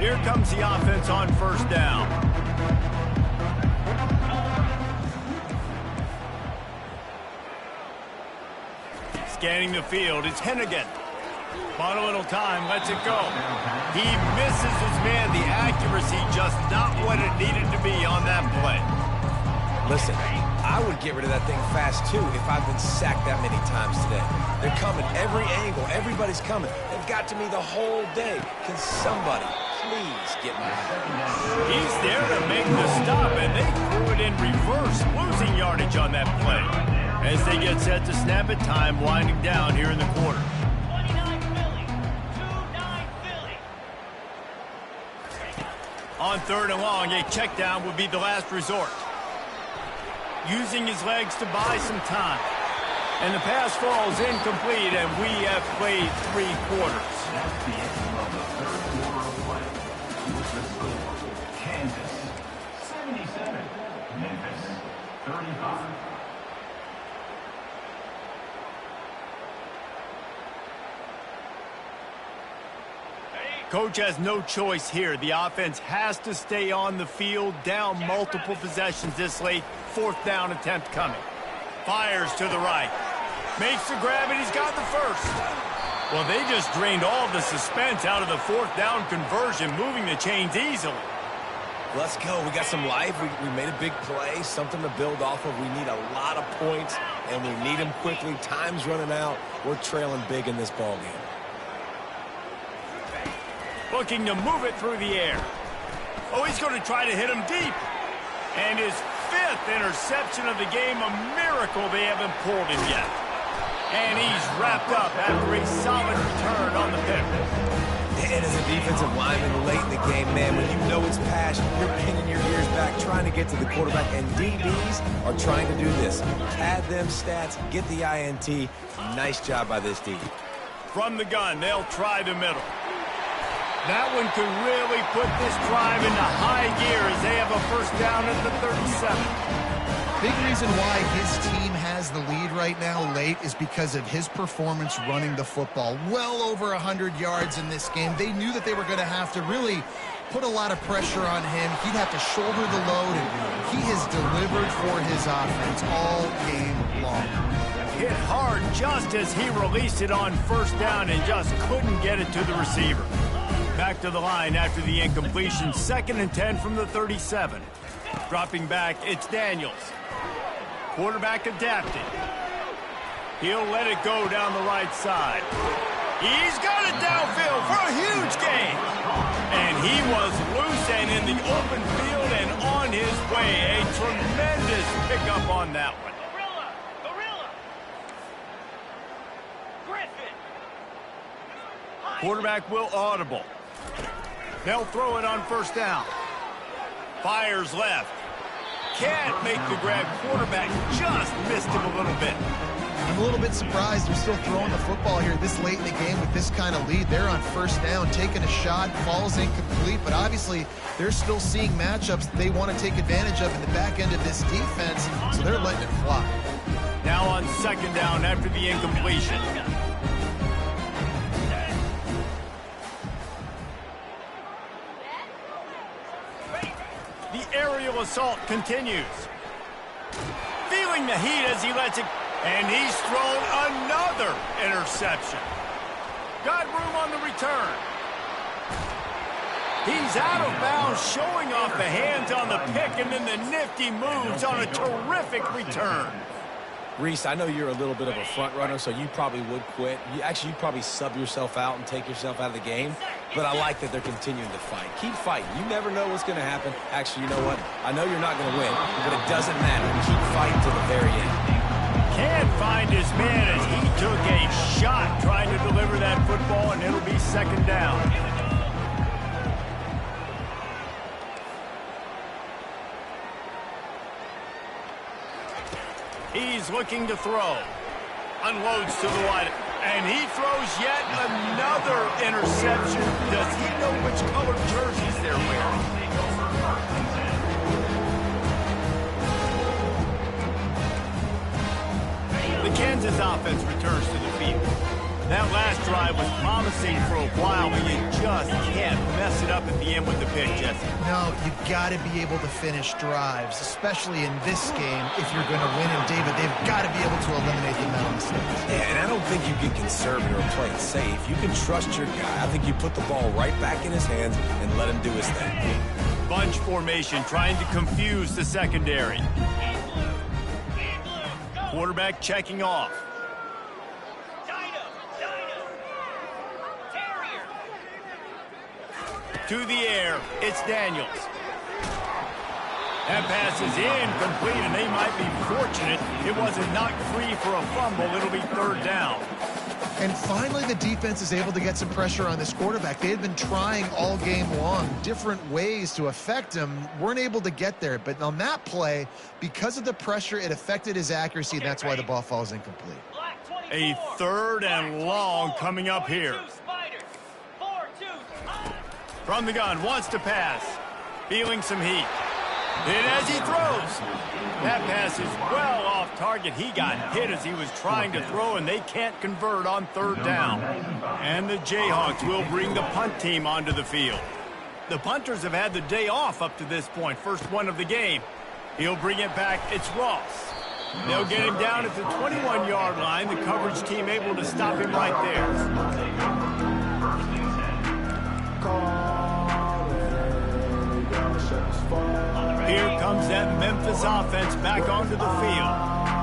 Here comes the offense on first down. Scanning the field, it's Hennigan. On a little time, lets it go. He misses his man. The accuracy just not what it needed to be on that play. Listen, I would get rid of that thing fast, too, if I've been sacked that many times today. They're coming every angle. Everybody's coming. They've got to me the whole day. Can somebody please get me out? He's there to make the stop, and they threw it in reverse, losing yardage on that play. As they get set to snap it, time winding down here in the quarter. 29 Philly. 2-9 Philly. On third and long, a check down would be the last resort. Using his legs to buy some time. And the pass falls incomplete, and we have played 3 quarters. That's the end of the third quarter of play. With the score, Kansas 77, Memphis 35. Coach has no choice here. The offense has to stay on the field, down multiple possessions this late. 4th down attempt coming. Fires to the right. Makes the grab, and he's got the first. Well, they just drained all of the suspense out of the 4th down conversion, moving the chains easily. Let's go. We got some life. We made a big play, something to build off of. We need a lot of points, and we need them quickly. Time's running out. We're trailing big in this ballgame. Looking to move it through the air. Oh, he's going to try to hit him deep. And his 5th interception of the game, a miracle they haven't pulled him yet. And he's wrapped up after a solid return on the pick. And as a defensive lineman late in the game, man, when you know it's passion, you're pinning your ears back, trying to get to the quarterback, and DBs are trying to do this. Pad them stats, get the INT. Nice job by this D. From the gun, they'll try the middle. That one could really put this drive into high gear as they have a first down at the 37. Big reason why his team has the lead right now late is because of his performance running the football. Well over 100 yards in this game. They knew that they were going to have to really put a lot of pressure on him. He'd have to shoulder the load, and he has delivered for his offense all game long. Hit hard just as he released it on first down and just couldn't get it to the receiver. Back to the line after the incompletion. 2nd and 10 from the 37. Dropping back, it's Daniels. Quarterback adapting. He'll let it go down the right side. He's got it downfield for a huge gain. And he was loose and in the open field and on his way. A tremendous pickup on that one. Quarterback will audible. They'll throw it on first down. Fires left. Can't make the grab. Quarterback just missed him a little bit. I'm a little bit surprised they're still throwing the football here this late in the game with this kind of lead. They're on first down, taking a shot, falls incomplete, but obviously they're still seeing matchups that they want to take advantage of in the back end of this defense, so they're letting it fly. Now on second down after the incompletion. The aerial assault continues. Feeling the heat as he lets it, and he's thrown another interception. Got room on the return. He's out of bounds, showing off the hands on the pick, and then the nifty moves on a terrific return. Reese, I know you're a little bit of a front runner, so you probably would quit. You'd probably sub yourself out and take yourself out of the game. But I like that they're continuing to fight. Keep fighting. You never know what's going to happen. Actually, you know what? I know you're not going to win, but it doesn't matter. Keep fighting to the very end. Can't find his man as he took a shot trying to deliver that football, and it'll be second down. He's looking to throw. Unloads to the wide. And he throws yet another interception. Does he know which color jerseys they're wearing? The Kansas offense returns to the field. That last drive was promising for a while, but you just can't mess it up at the end with the pick, Jesse. No, you've got to be able to finish drives, especially in this game if you're going to win. And, David, they've got to be able to eliminate the mental mistakes. Yeah, and I don't think you get conservative or play it safe. You can trust your guy. I think you put the ball right back in his hands and let him do his thing. Bunch formation trying to confuse the secondary. Quarterback checking off. To the air, it's Daniels. That pass is incomplete, and they might be fortunate it wasn't knocked free for a fumble. It'll be third down. And finally, the defense is able to get some pressure on this quarterback. They had been trying all game long different ways to affect him. Weren't able to get there. But on that play, because of the pressure, it affected his accuracy, and that's why the ball falls incomplete. A third and long coming up here. From the gun, wants to pass. Feeling some heat. And as he throws, that pass is well off target. He got hit as he was trying to throw, and they can't convert on third down. And the Jayhawks will bring the punt team onto the field. The punters have had the day off up to this point, first one of the game. He'll bring it back. It's Ross. They'll get him down at the 21-yard line. The coverage team able to stop him right there. Here comes that Memphis offense back onto the field.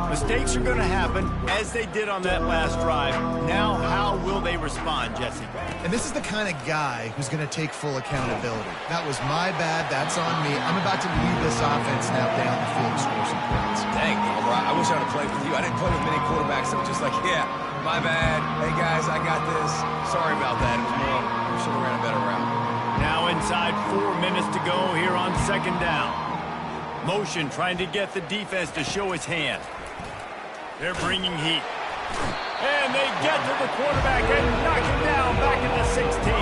Mistakes are going to happen, as they did on that last drive. Now, how will they respond, Jesse? And this is the kind of guy who's going to take full accountability. That was my bad. That's on me. I'm about to lead this offense now down the field and score some points. Dang, I wish I would have played with you. I didn't play with many quarterbacks that were just like, yeah, my bad. Hey, guys, I got this. Sorry about that. It was more, we should have ran a better route. Now inside 4 minutes to go here on second down. Motion trying to get the defense to show his hand. They're bringing heat. And they get to the quarterback and knock him down back at the 16.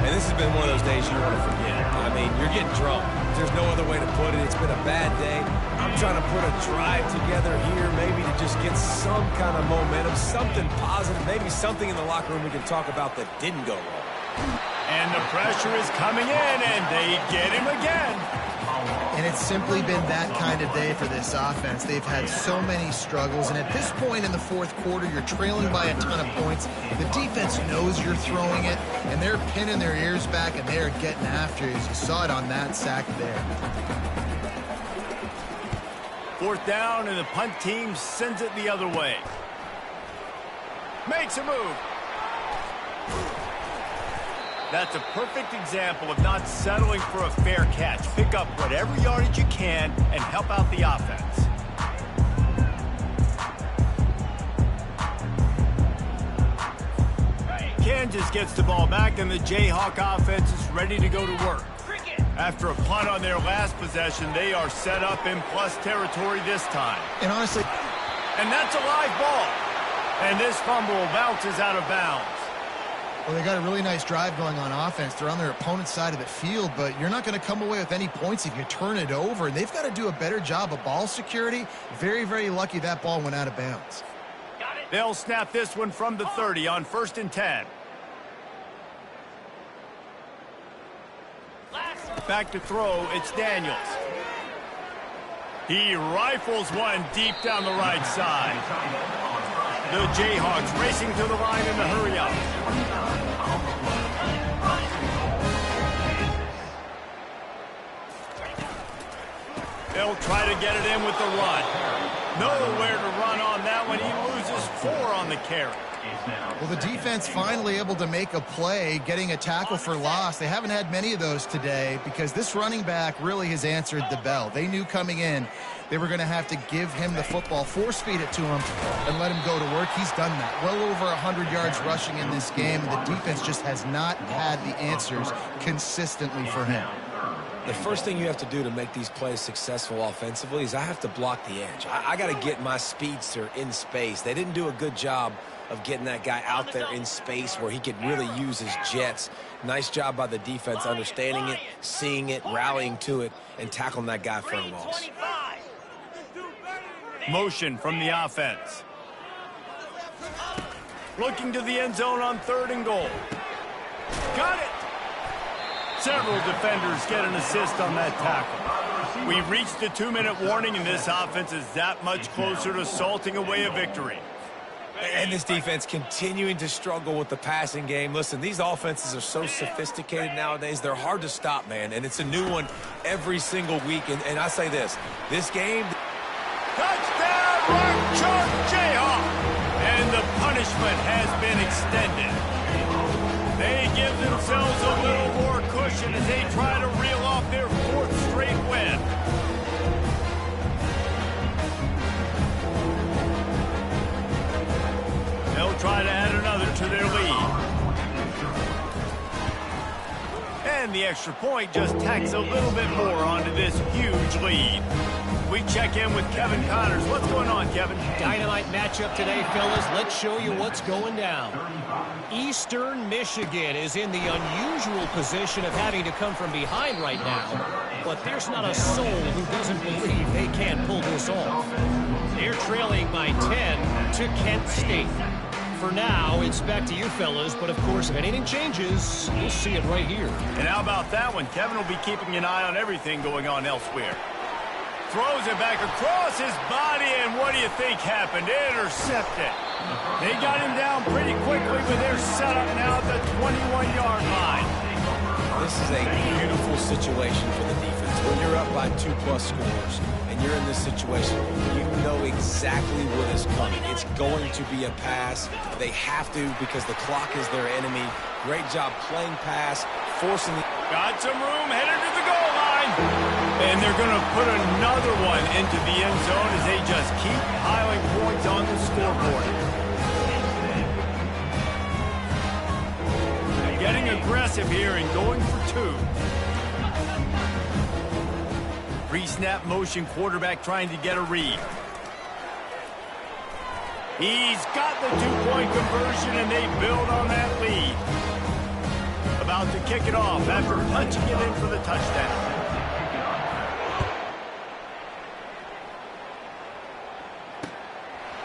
And this has been one of those days you want to forget. I mean, you're getting drunk. There's no other way to put it. It's been a bad day. I'm trying to put a drive together here maybe to just get some kind of momentum, something positive, maybe something in the locker room we can talk about that didn't go wrong. And the pressure is coming in, and they get him again. And it's simply been that kind of day for this offense. They've had so many struggles, and at this point in the fourth quarter, you're trailing by a ton of points. The defense knows you're throwing it, and they're pinning their ears back, and they're getting after you. As you saw it on that sack there. Fourth down, and the punt team sends it the other way. Makes a move. That's a perfect example of not settling for a fair catch. Pick up whatever yardage you can and help out the offense. Kansas gets the ball back, and the Jayhawk offense is ready to go to work. After a punt on their last possession, they are set up in plus territory this time. And honestly... And that's a live ball. And this fumble bounces out of bounds. Well, they got a really nice drive going on offense. They're on their opponent's side of the field, but you're not going to come away with any points if you turn it over. And they've got to do a better job of ball security. Very, very lucky that ball went out of bounds. They'll snap this one from the 30 on 1st and 10. Back to throw, it's Daniels. He rifles one deep down the right side. The Jayhawks racing to the line in the hurry up. They'll try to get it in with the run. Nowhere to run on that one. He loses 4 on the carry. Well, the defense finally able to make a play, getting a tackle for loss. They haven't had many of those today because this running back really has answered the bell. They knew coming in they were going to have to give him the football, force-feed it to him, and let him go to work. He's done that. Well over 100 yards rushing in this game. The defense just has not had the answers consistently for him. The first thing you have to do to make these plays successful offensively is I have to block the edge. I got to get my speedster in space. They didn't do a good job of getting that guy out there in space where he could really use his jets. Nice job by the defense understanding it, seeing it, rallying to it, and tackling that guy for a loss. Motion from the offense. Looking to the end zone on 3rd and goal. Got it! Several defenders get an assist on that tackle. We've reached the 2-minute warning, and this offense is that much closer to salting away a victory. And this defense continuing to struggle with the passing game. Listen, these offenses are so sophisticated nowadays. They're hard to stop, man. And it's a new one every single week. And I say this game... Touchdown, Mark Chalk Jayhawk! And the punishment has been extended. They give themselves a little more cushion as they try to reel off their 4th straight win. They'll try to add another to their lead. And the extra point just tacks a little bit more onto this huge lead. We check in with Kevin Connors. What's going on, Kevin? Dynamite matchup today, fellas. Let's show you what's going down. Eastern Michigan is in the unusual position of having to come from behind right now. But there's not a soul who doesn't believe they can pull this off. They're trailing by 10 to Kent State. For now, it's back to you fellas, but of course, if anything changes, you'll see it right here. And how about that one? Kevin will be keeping an eye on everything going on elsewhere. Throws it back across his body, and what do you think happened? Intercepted. They got him down pretty quickly, but they're set up now at the 21-yard line. This is a beautiful situation for the defense. When you're up by 2+ scores and you're in this situation, you know exactly what is coming. It's going to be a pass. They have to because the clock is their enemy. Great job playing pass, forcing the... Got some room, headed to the goal line. And they're going to put another one into the end zone as they just keep piling points on the scoreboard. Getting aggressive here and going for 2. Pre-snap motion quarterback trying to get a read. He's got the 2-point conversion, and they build on that lead. About to kick it off after punching it in for the touchdown.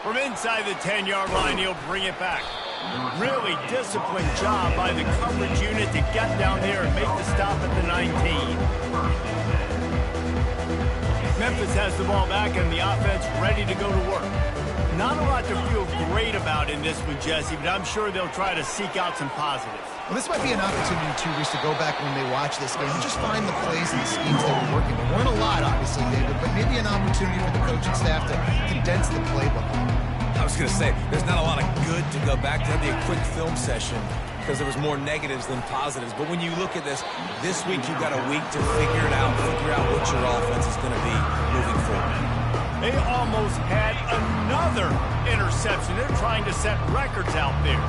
From inside the 10-yard line, he'll bring it back. Really disciplined job by the coverage unit to get down there and make the stop at the 19. Memphis has the ball back and the offense ready to go to work. Not a lot to feel great about in this one, Jesse, but I'm sure they'll try to seek out some positives. Well, this might be an opportunity, too, Reese, to go back when they watch this game and just find the plays and the schemes that were working. There weren't a lot, obviously, David, but maybe an opportunity for the coaching staff to condense the playbook. I was going to say, there's not a lot of good to go back to. That'd be a quick film session. because there was more negatives than positives. But when you look at this week you've got a week to figure it out, figure out what your offense is going to be moving forward. They almost had another interception. They're trying to set records out there.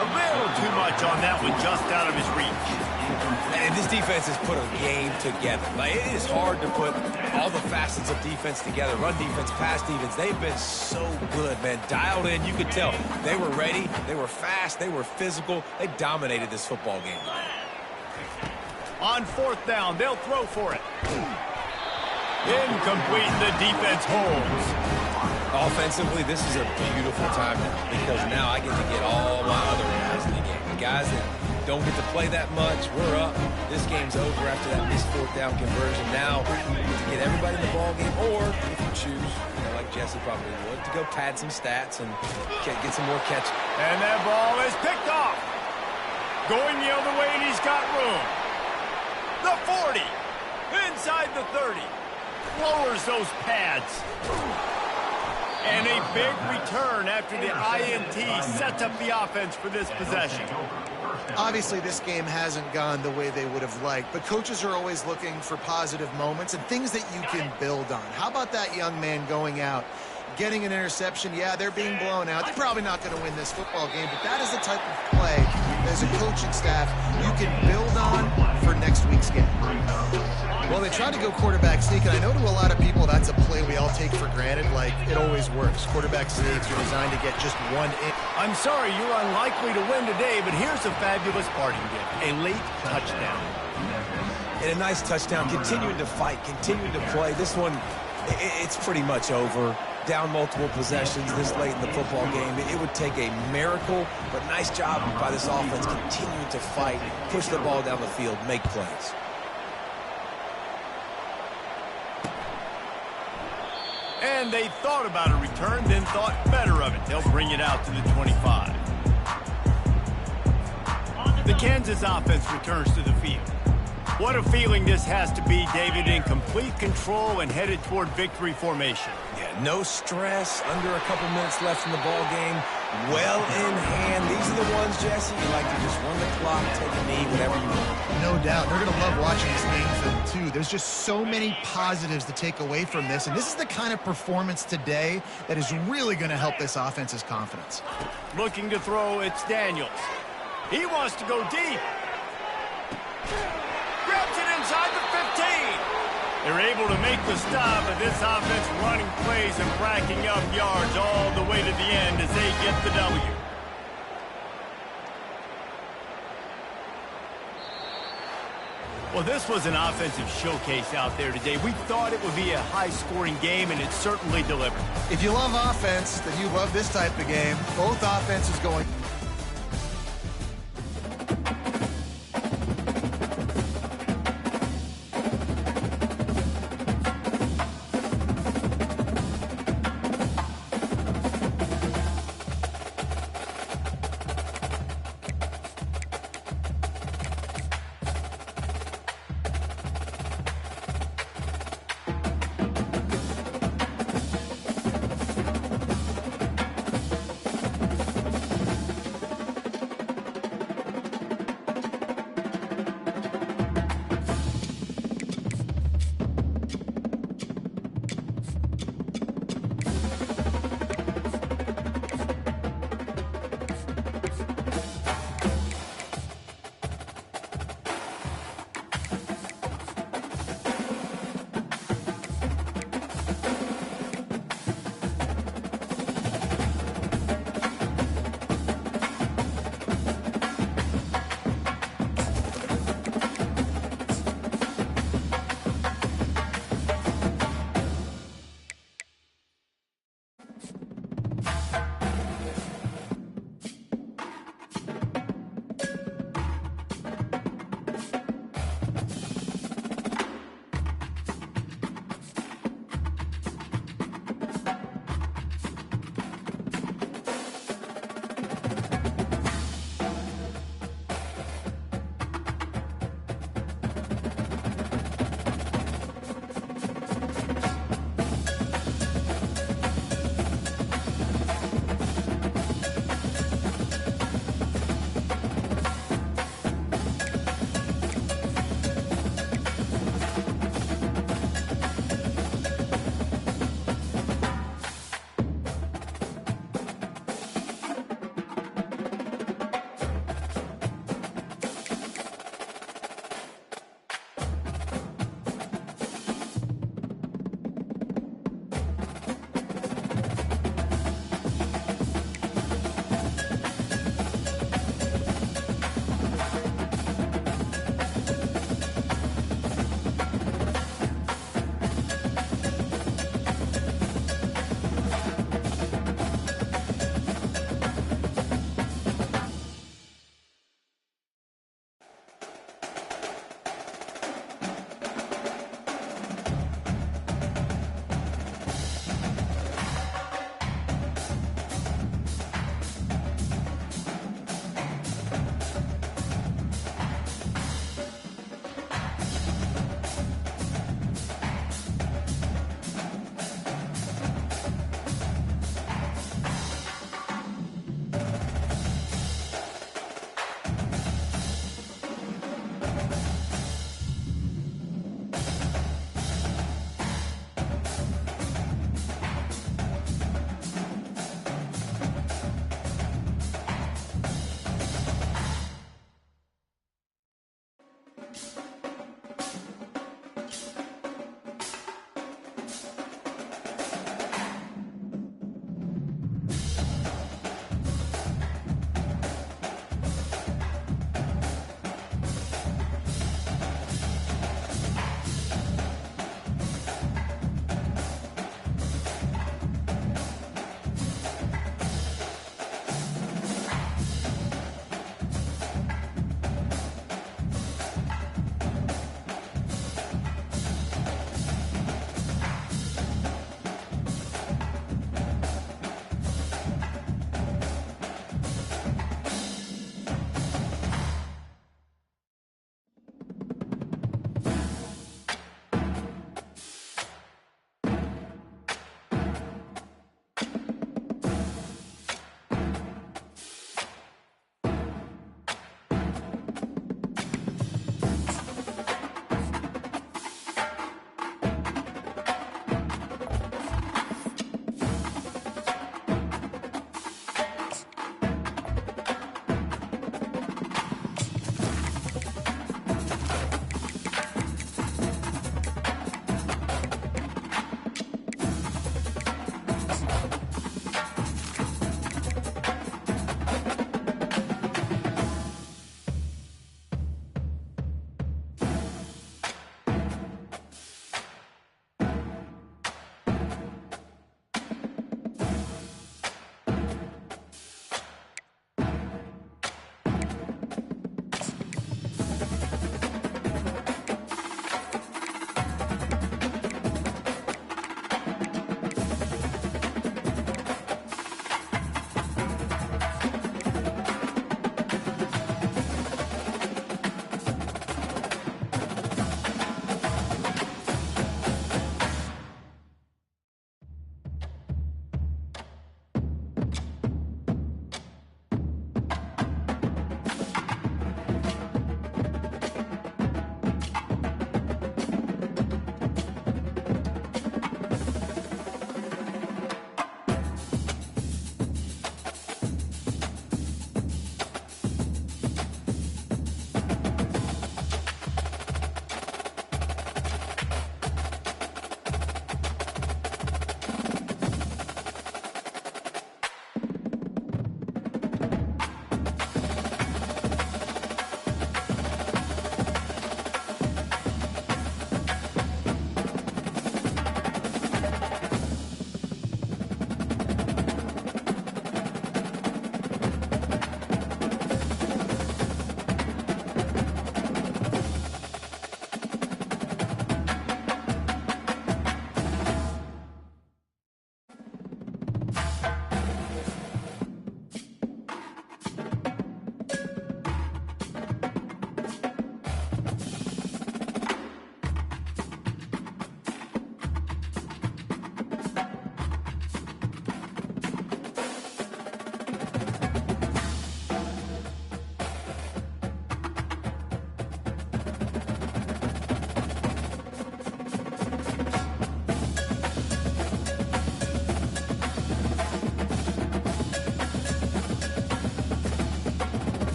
A little too much on that one, just out of his reach. And this defense has put a game together. Like, it is hard to put all the facets of defense together. Run defense, pass defense. They've been so good, man. Dialed in, you could tell. They were ready. They were fast. They were physical. They dominated this football game. On fourth down, they'll throw for it. Incomplete, the defense holds. Offensively, this is a beautiful time because now I get to get all my other guys in the game. The guys that don't get to play that much, we're up. This game's over after that missed fourth down conversion. Now, we get to get everybody in the ball game, or if you choose, like Jesse probably would, to go pad some stats and get some more catch. And that ball is picked off. Going the other way, and he's got room. The 40, inside the 30, lowers those pads. And a big return after the INT sets up the offense for this possession. Obviously, this game hasn't gone the way they would have liked, but coaches are always looking for positive moments and things that you can build on. How about that young man going out, getting an interception? Yeah, they're being blown out. They're probably not going to win this football game, but that is the type of play as a coaching staff you can build on for next week's game. Well, they tried to go quarterback sneak, and I know to a lot of people that's a play we all take for granted, like it always works. Quarterback sneaks are designed to get just one in. I'm sorry you're unlikely to win today, but here's a fabulous parting gift, a late touchdown. And a nice touchdown, continuing to fight, continuing to play. This one, it's pretty much over. Down multiple possessions this late in the football game. It would take a miracle, but nice job by this offense continuing to fight, push the ball down the field, make plays. And they thought about a return, then thought better of it. They'll bring it out to the 25. The Kansas offense returns to the field. What a feeling this has to be, David, in complete control and headed toward victory formation. Yeah, no stress, under a couple minutes left in the ball game, well in hand. These are the ones, Jesse, you like to just run the clock, take a knee, whatever you want. No doubt. They're going to love watching this game film, too. There's just so many positives to take away from this, and this is the kind of performance today that is really going to help this offense's confidence. Looking to throw, it's Daniels. He wants to go deep. Grabs it inside the 15. They're able to make the stop, but this offense running plays and racking up yards all the way to the end as they get the W. Well, this was an offensive showcase out there today. We thought it would be a high-scoring game, and it certainly delivered. If you love offense, then you love this type of game. Both offenses going...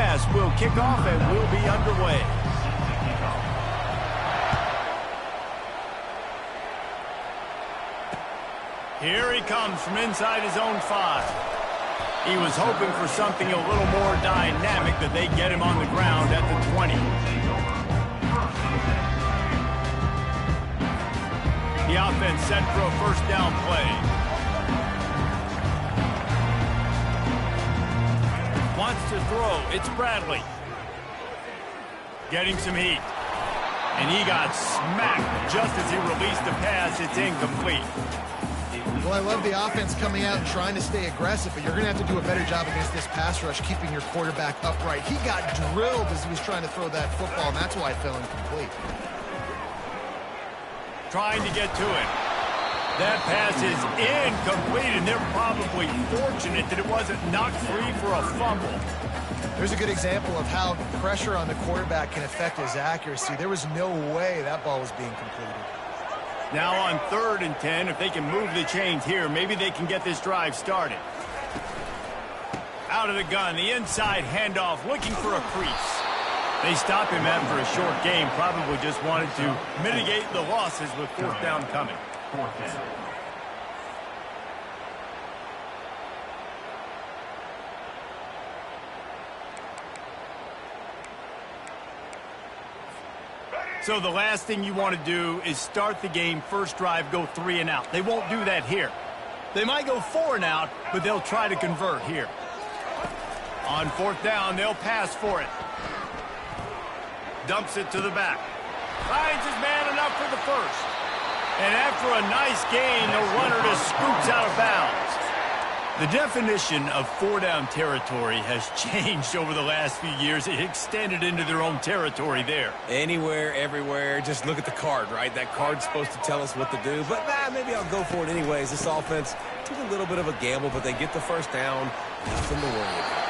mask will kick off and we'll be underway. Here he comes from inside his own 5. He was hoping for something a little more dynamic, that they get him on the ground at the 20. The offense set for a first down play. Wants to throw. It's Bradley. Getting some heat. And he got smacked just as he released the pass. It's incomplete. Well, I love the offense coming out and trying to stay aggressive, but you're going to have to do a better job against this pass rush, keeping your quarterback upright. He got drilled as he was trying to throw that football, and that's why it fell incomplete. Trying to get to it. That pass is incomplete, and they're probably fortunate that it wasn't knocked free for a fumble. There's a good example of how pressure on the quarterback can affect his accuracy. There was no way that ball was being completed. Now on 3rd and 10, if they can move the chains here, maybe they can get this drive started. Out of the gun, the inside handoff, looking for a crease. They stopped him after a short game, probably just wanted to mitigate the losses with 4th down coming. 4th down. So the last thing you want to do is start the game, first drive, go 3 and out. They won't do that here. They might go 4 and out, but they'll try to convert here. On 4th down, they'll pass for it. Dumps it to the back. Finds his man enough for the first. And after a nice gain, the runner just scoots out of bounds. The definition of 4-down territory has changed over the last few years. It extended into their own territory there. Anywhere, everywhere, just look at the card, right? That card's supposed to tell us what to do, but maybe I'll go for it anyways. This offense took a little bit of a gamble, but they get the first down. Nothing to worry about.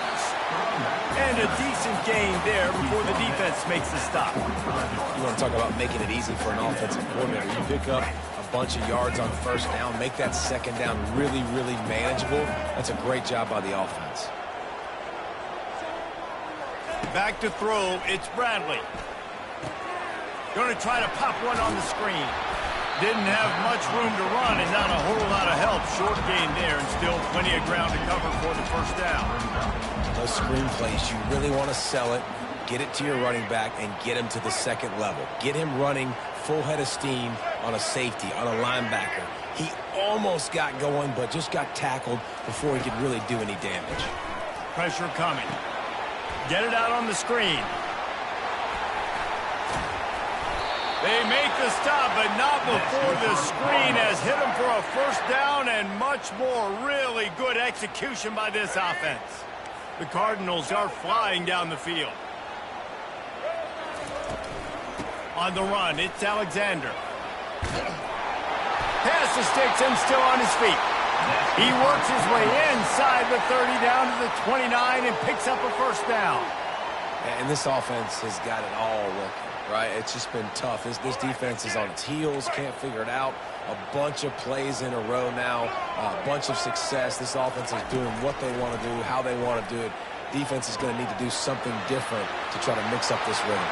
And a decent gain there before the defense makes the stop. You want to talk about making it easy for an offensive coordinator. You pick up a bunch of yards on first down, make that second down really, really manageable. That's a great job by the offense. Back to throw, it's Bradley. Going to try to pop one on the screen. Didn't have much room to run and not a whole lot of help. Short gain there and still plenty of ground to cover for the first down. Those screen plays, you really want to sell it, get it to your running back, and get him to the second level. Get him running full head of steam on a safety, on a linebacker. He almost got going, but just got tackled before he could really do any damage. Pressure coming. Get it out on the screen. They make the stop, but not before the screen has hit him for a first down, and much more really good execution by this offense. The Cardinals are flying down the field. On the run, it's Alexander. Pass the sticks and still on his feet. He works his way inside the 30 down to the 29 and picks up a first down. And this offense has got it all working, right? It's just been tough. This defense is on its heels, can't figure it out. A bunch of plays in a row now, a bunch of success. This offense is doing what they want to do, how they want to do it. Defense is going to need to do something different to try to mix up this rhythm.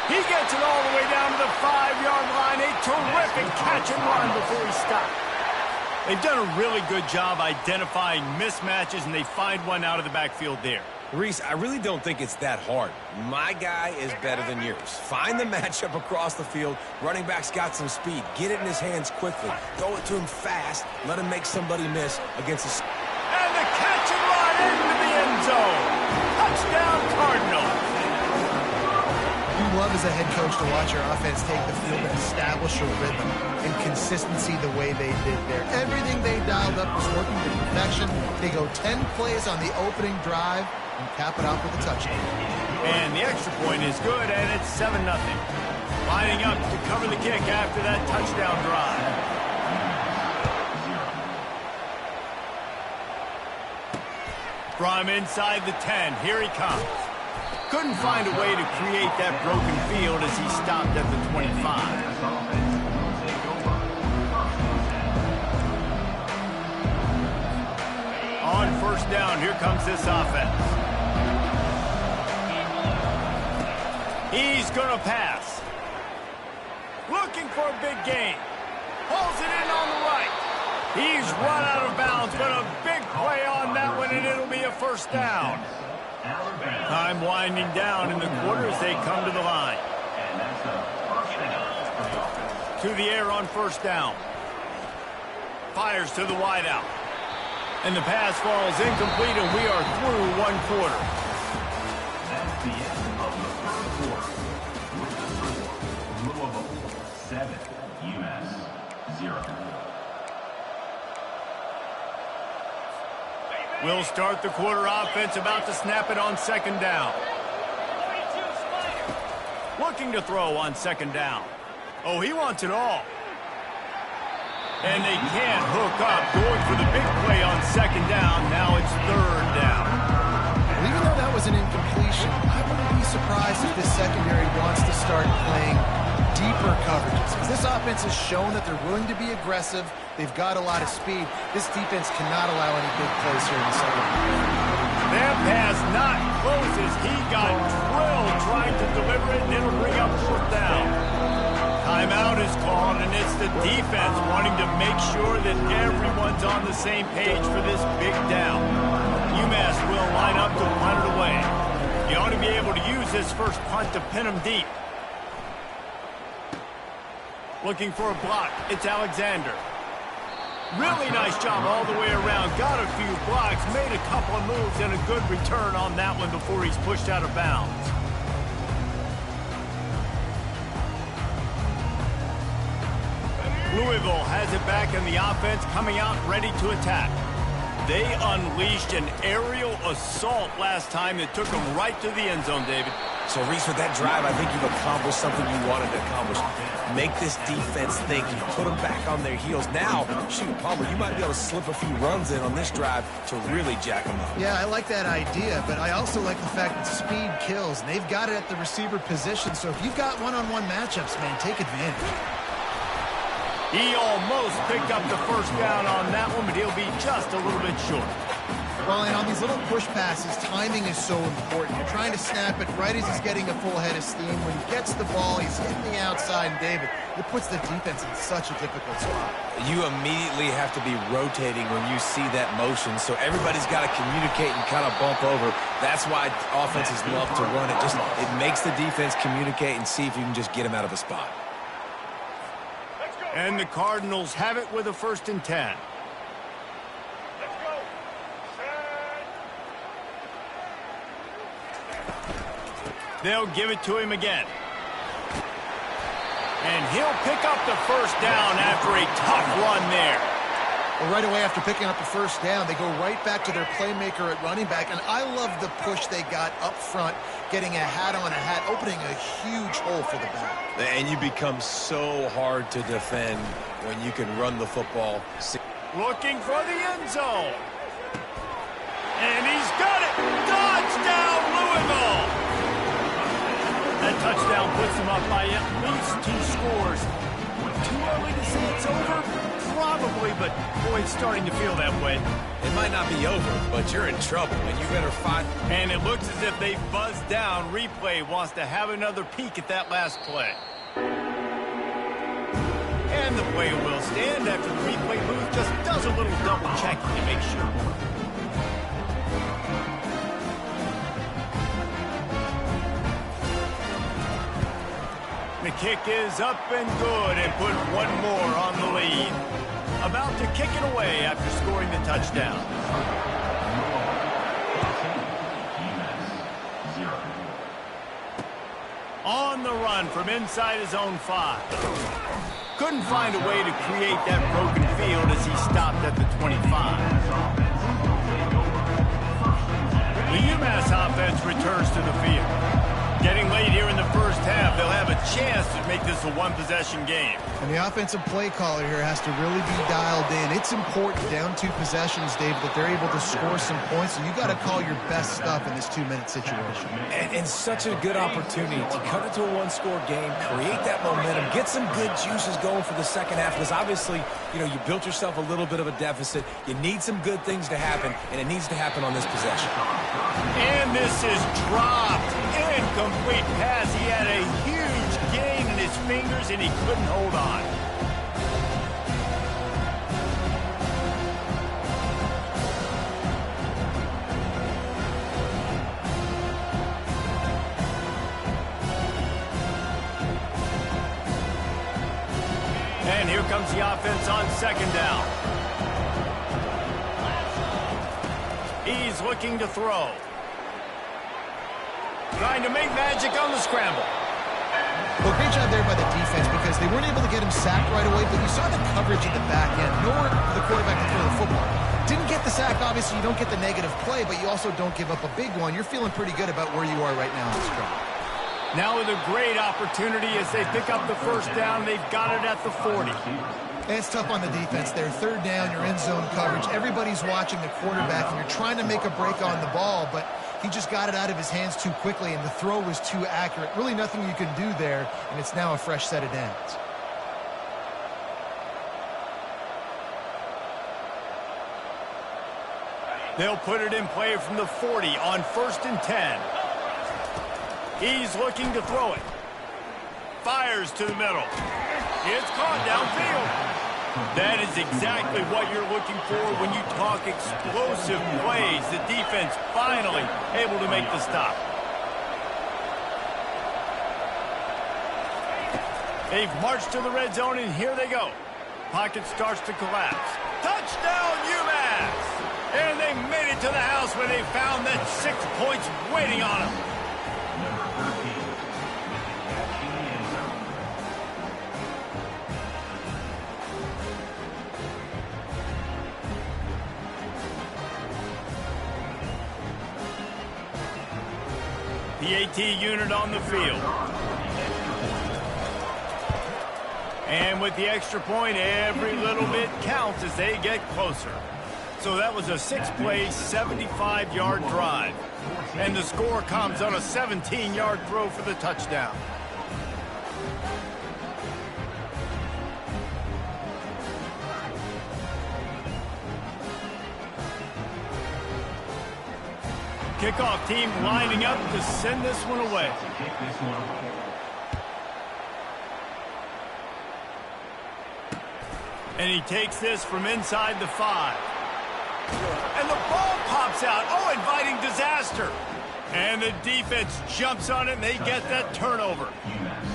He gets it all the way down to the 5-yard line. A terrific catch and run before he stopped. They've done a really good job identifying mismatches, and they find one out of the backfield there. Reese, I really don't think it's that hard. My guy is better than yours. Find the matchup across the field. Running back's got some speed. Get it in his hands quickly. Throw it to him fast. Let him make somebody miss against a... And the catch and run into the end zone. Touchdown, Cardinals. You love as a head coach to watch your offense take the field and establish a rhythm and consistency the way they did there. Everything they dialed up was working to perfection. They go 10 plays on the opening drive and cap it off with a touchdown. And the extra point is good, and it's 7-0. Lining up to cover the kick after that touchdown drive. From inside the 10, here he comes. Couldn't find a way to create that broken field as he stopped at the 25. On first down, here comes this offense. He's going to pass. Looking for a big gain. Pulls it in on the right. He's run out of bounds, but a big play on that one, and it'll be a first down. Time winding down in the quarter as they come to the line. To the air on first down. Fires to the wideout. And the pass falls incomplete, and we are through one quarter. That's the end of the first quarter. With the score, Louisville 7, UMass 0. We'll start the quarter offense, about to snap it on second down. Looking to throw on second down. Oh, he wants it all. And they can't hook up. Going for the big play on second down. Now it's third down. Well, even though that was an incompletion, I wouldn't be surprised if this secondary wants to start playing deeper coverages. Because this offense has shown that they're willing to be aggressive. They've got a lot of speed. This defense cannot allow any big plays here in the second half. That pass not close as he got drilled trying to deliver it, and it'll bring up fourth down. Timeout is called, and it's the defense wanting to make sure that everyone's on the same page for this big down. UMass will line up to punt it away. You ought to be able to use this first punt to pin them deep. Looking for a block. It's Alexander. Really nice job all the way around. Got a few blocks, made a couple of moves, and a good return on that one before he's pushed out of bounds. Louisville has it back, and the offense coming out ready to attack. They unleashed an aerial assault last time that took them right to the end zone, David. So, Reese, with that drive, I think you've accomplished something you wanted to accomplish. Make this defense think. You put them back on their heels. Now, shoot, Palmer, you might be able to slip a few runs in on this drive to really jack them up. Yeah, I like that idea, but I also like the fact that speed kills, and they've got it at the receiver position. So if you've got one-on-one matchups, man, take advantage. He almost picked up the first down on that one, but he'll be just a little bit short. Well, and on these little push passes, timing is so important. You're trying to snap it right as he's getting a full head of steam. When he gets the ball, he's hitting the outside, and David, it puts the defense in such a difficult spot. You immediately have to be rotating when you see that motion, so everybody's got to communicate and kind of bump over. That's why offenses love to run it. It makes the defense communicate and see if you can just get him out of a spot. And the Cardinals have it with a 1st and 10. They'll give it to him again. And he'll pick up the first down after a tough run there. Well, right away after picking up the first down, they go right back to their playmaker at running back. And I love the push they got up front, getting a hat on a hat, opening a huge hole for the back. And you become so hard to defend when you can run the football. Looking for the end zone. And he's got it. Touchdown, Louisville. That touchdown puts them up by at least 2 scores. Too early to say it's over? Probably, but boy, it's starting to feel that way. It might not be over, but you're in trouble, and you better fight. And it looks as if they buzzed down. Replay wants to have another peek at that last play. And the play will stand after the replay booth just does a little double checking to make sure. The kick is up and good and put one more on the lead. About to kick it away after scoring the touchdown. On the run from inside his own 5. Couldn't find a way to create that broken field as he stopped at the 25. The UMass offense returns to the field. Getting late here in the first half, they'll have a chance to make this a one-possession game. And the offensive play caller here has to really be dialed in. It's important down 2 possessions, David, that they're able to score some points, and you got to call your best stuff in this 2-minute situation. And such a good opportunity to cut it to a 1-score game, create that momentum, get some good juices going for the second half, because obviously, you built yourself a little bit of a deficit. You need some good things to happen, and it needs to happen on this possession. And this is dropped. Incomplete pass. He had a huge gain in his fingers, and he couldn't hold on. And here comes the offense on second down. He's looking to throw. Trying to make magic on the scramble. Well, great job there by the defense because they weren't able to get him sacked right away, but you saw the coverage in the back end, nor the quarterback to throw the football. Didn't get the sack, obviously. You don't get the negative play, but you also don't give up a big one. You're feeling pretty good about where you are right now in this drive. Now with a great opportunity as they pick up the first down. They've got it at the 40. And it's tough on the defense there. Third down, you're in zone coverage. Everybody's watching the quarterback, and you're trying to make a break on the ball, but he just got it out of his hands too quickly, and the throw was too accurate. Really nothing you can do there, and it's now a fresh set of downs. They'll put it in play from the 40 on 1st and 10. He's looking to throw it. Fires to the middle. It's caught downfield. That is exactly what you're looking for when you talk explosive plays. The defense finally able to make the stop. They've marched to the red zone, and here they go. Pocket starts to collapse. Touchdown, UMass! And they made it to the house where they found that 6 points waiting on them. Number 13, catching the end zone. The AT unit on the field. And with the extra point, every little bit counts as they get closer. So that was a 6-play, 75-yard drive. And the score comes on a 17-yard throw for the touchdown. Kickoff team lining up to send this one away. And he takes this from inside the 5. And the ball pops out. Oh, inviting disaster. And the defense jumps on it, and they get that turnover.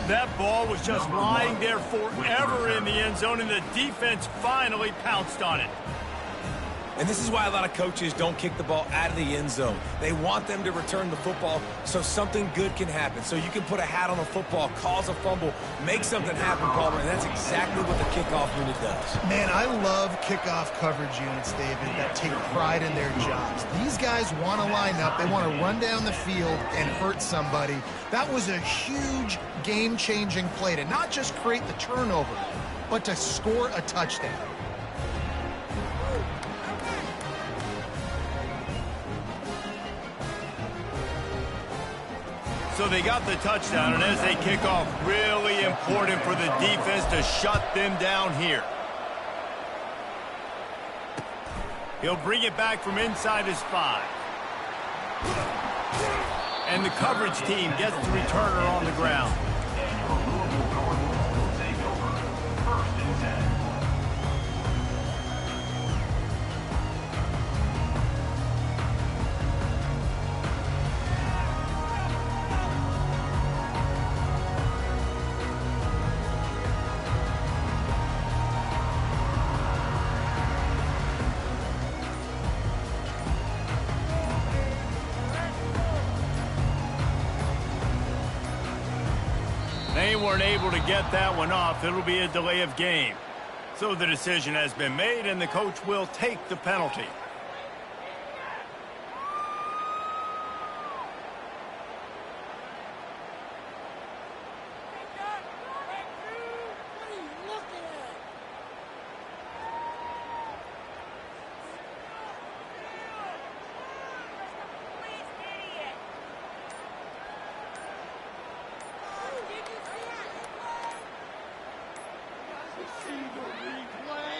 That ball was just lying there forever in the end zone, and the defense finally pounced on it. And this is why a lot of coaches don't kick the ball out of the end zone. They want them to return the football so something good can happen. So you can put a hat on a football, cause a fumble, make something happen, Palmer, and that's exactly what the kickoff unit does. Man, I love kickoff coverage units, David, that take pride in their jobs. These guys want to line up. They want to run down the field and hurt somebody. That was a huge game-changing play to not just create the turnover, but to score a touchdown. So they got the touchdown, and as they kick off, really important for the defense to shut them down here. He'll bring it back from inside his 5. And the coverage team gets the returner on the ground. They weren't able to get that one off. It'll be a delay of game. So the decision has been made, and the coach will take the penalty.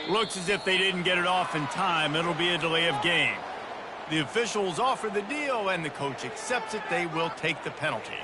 Looks as if they didn't get it off in time. It'll be a delay of game. The officials offer the deal, and the coach accepts it. They will take the penalty.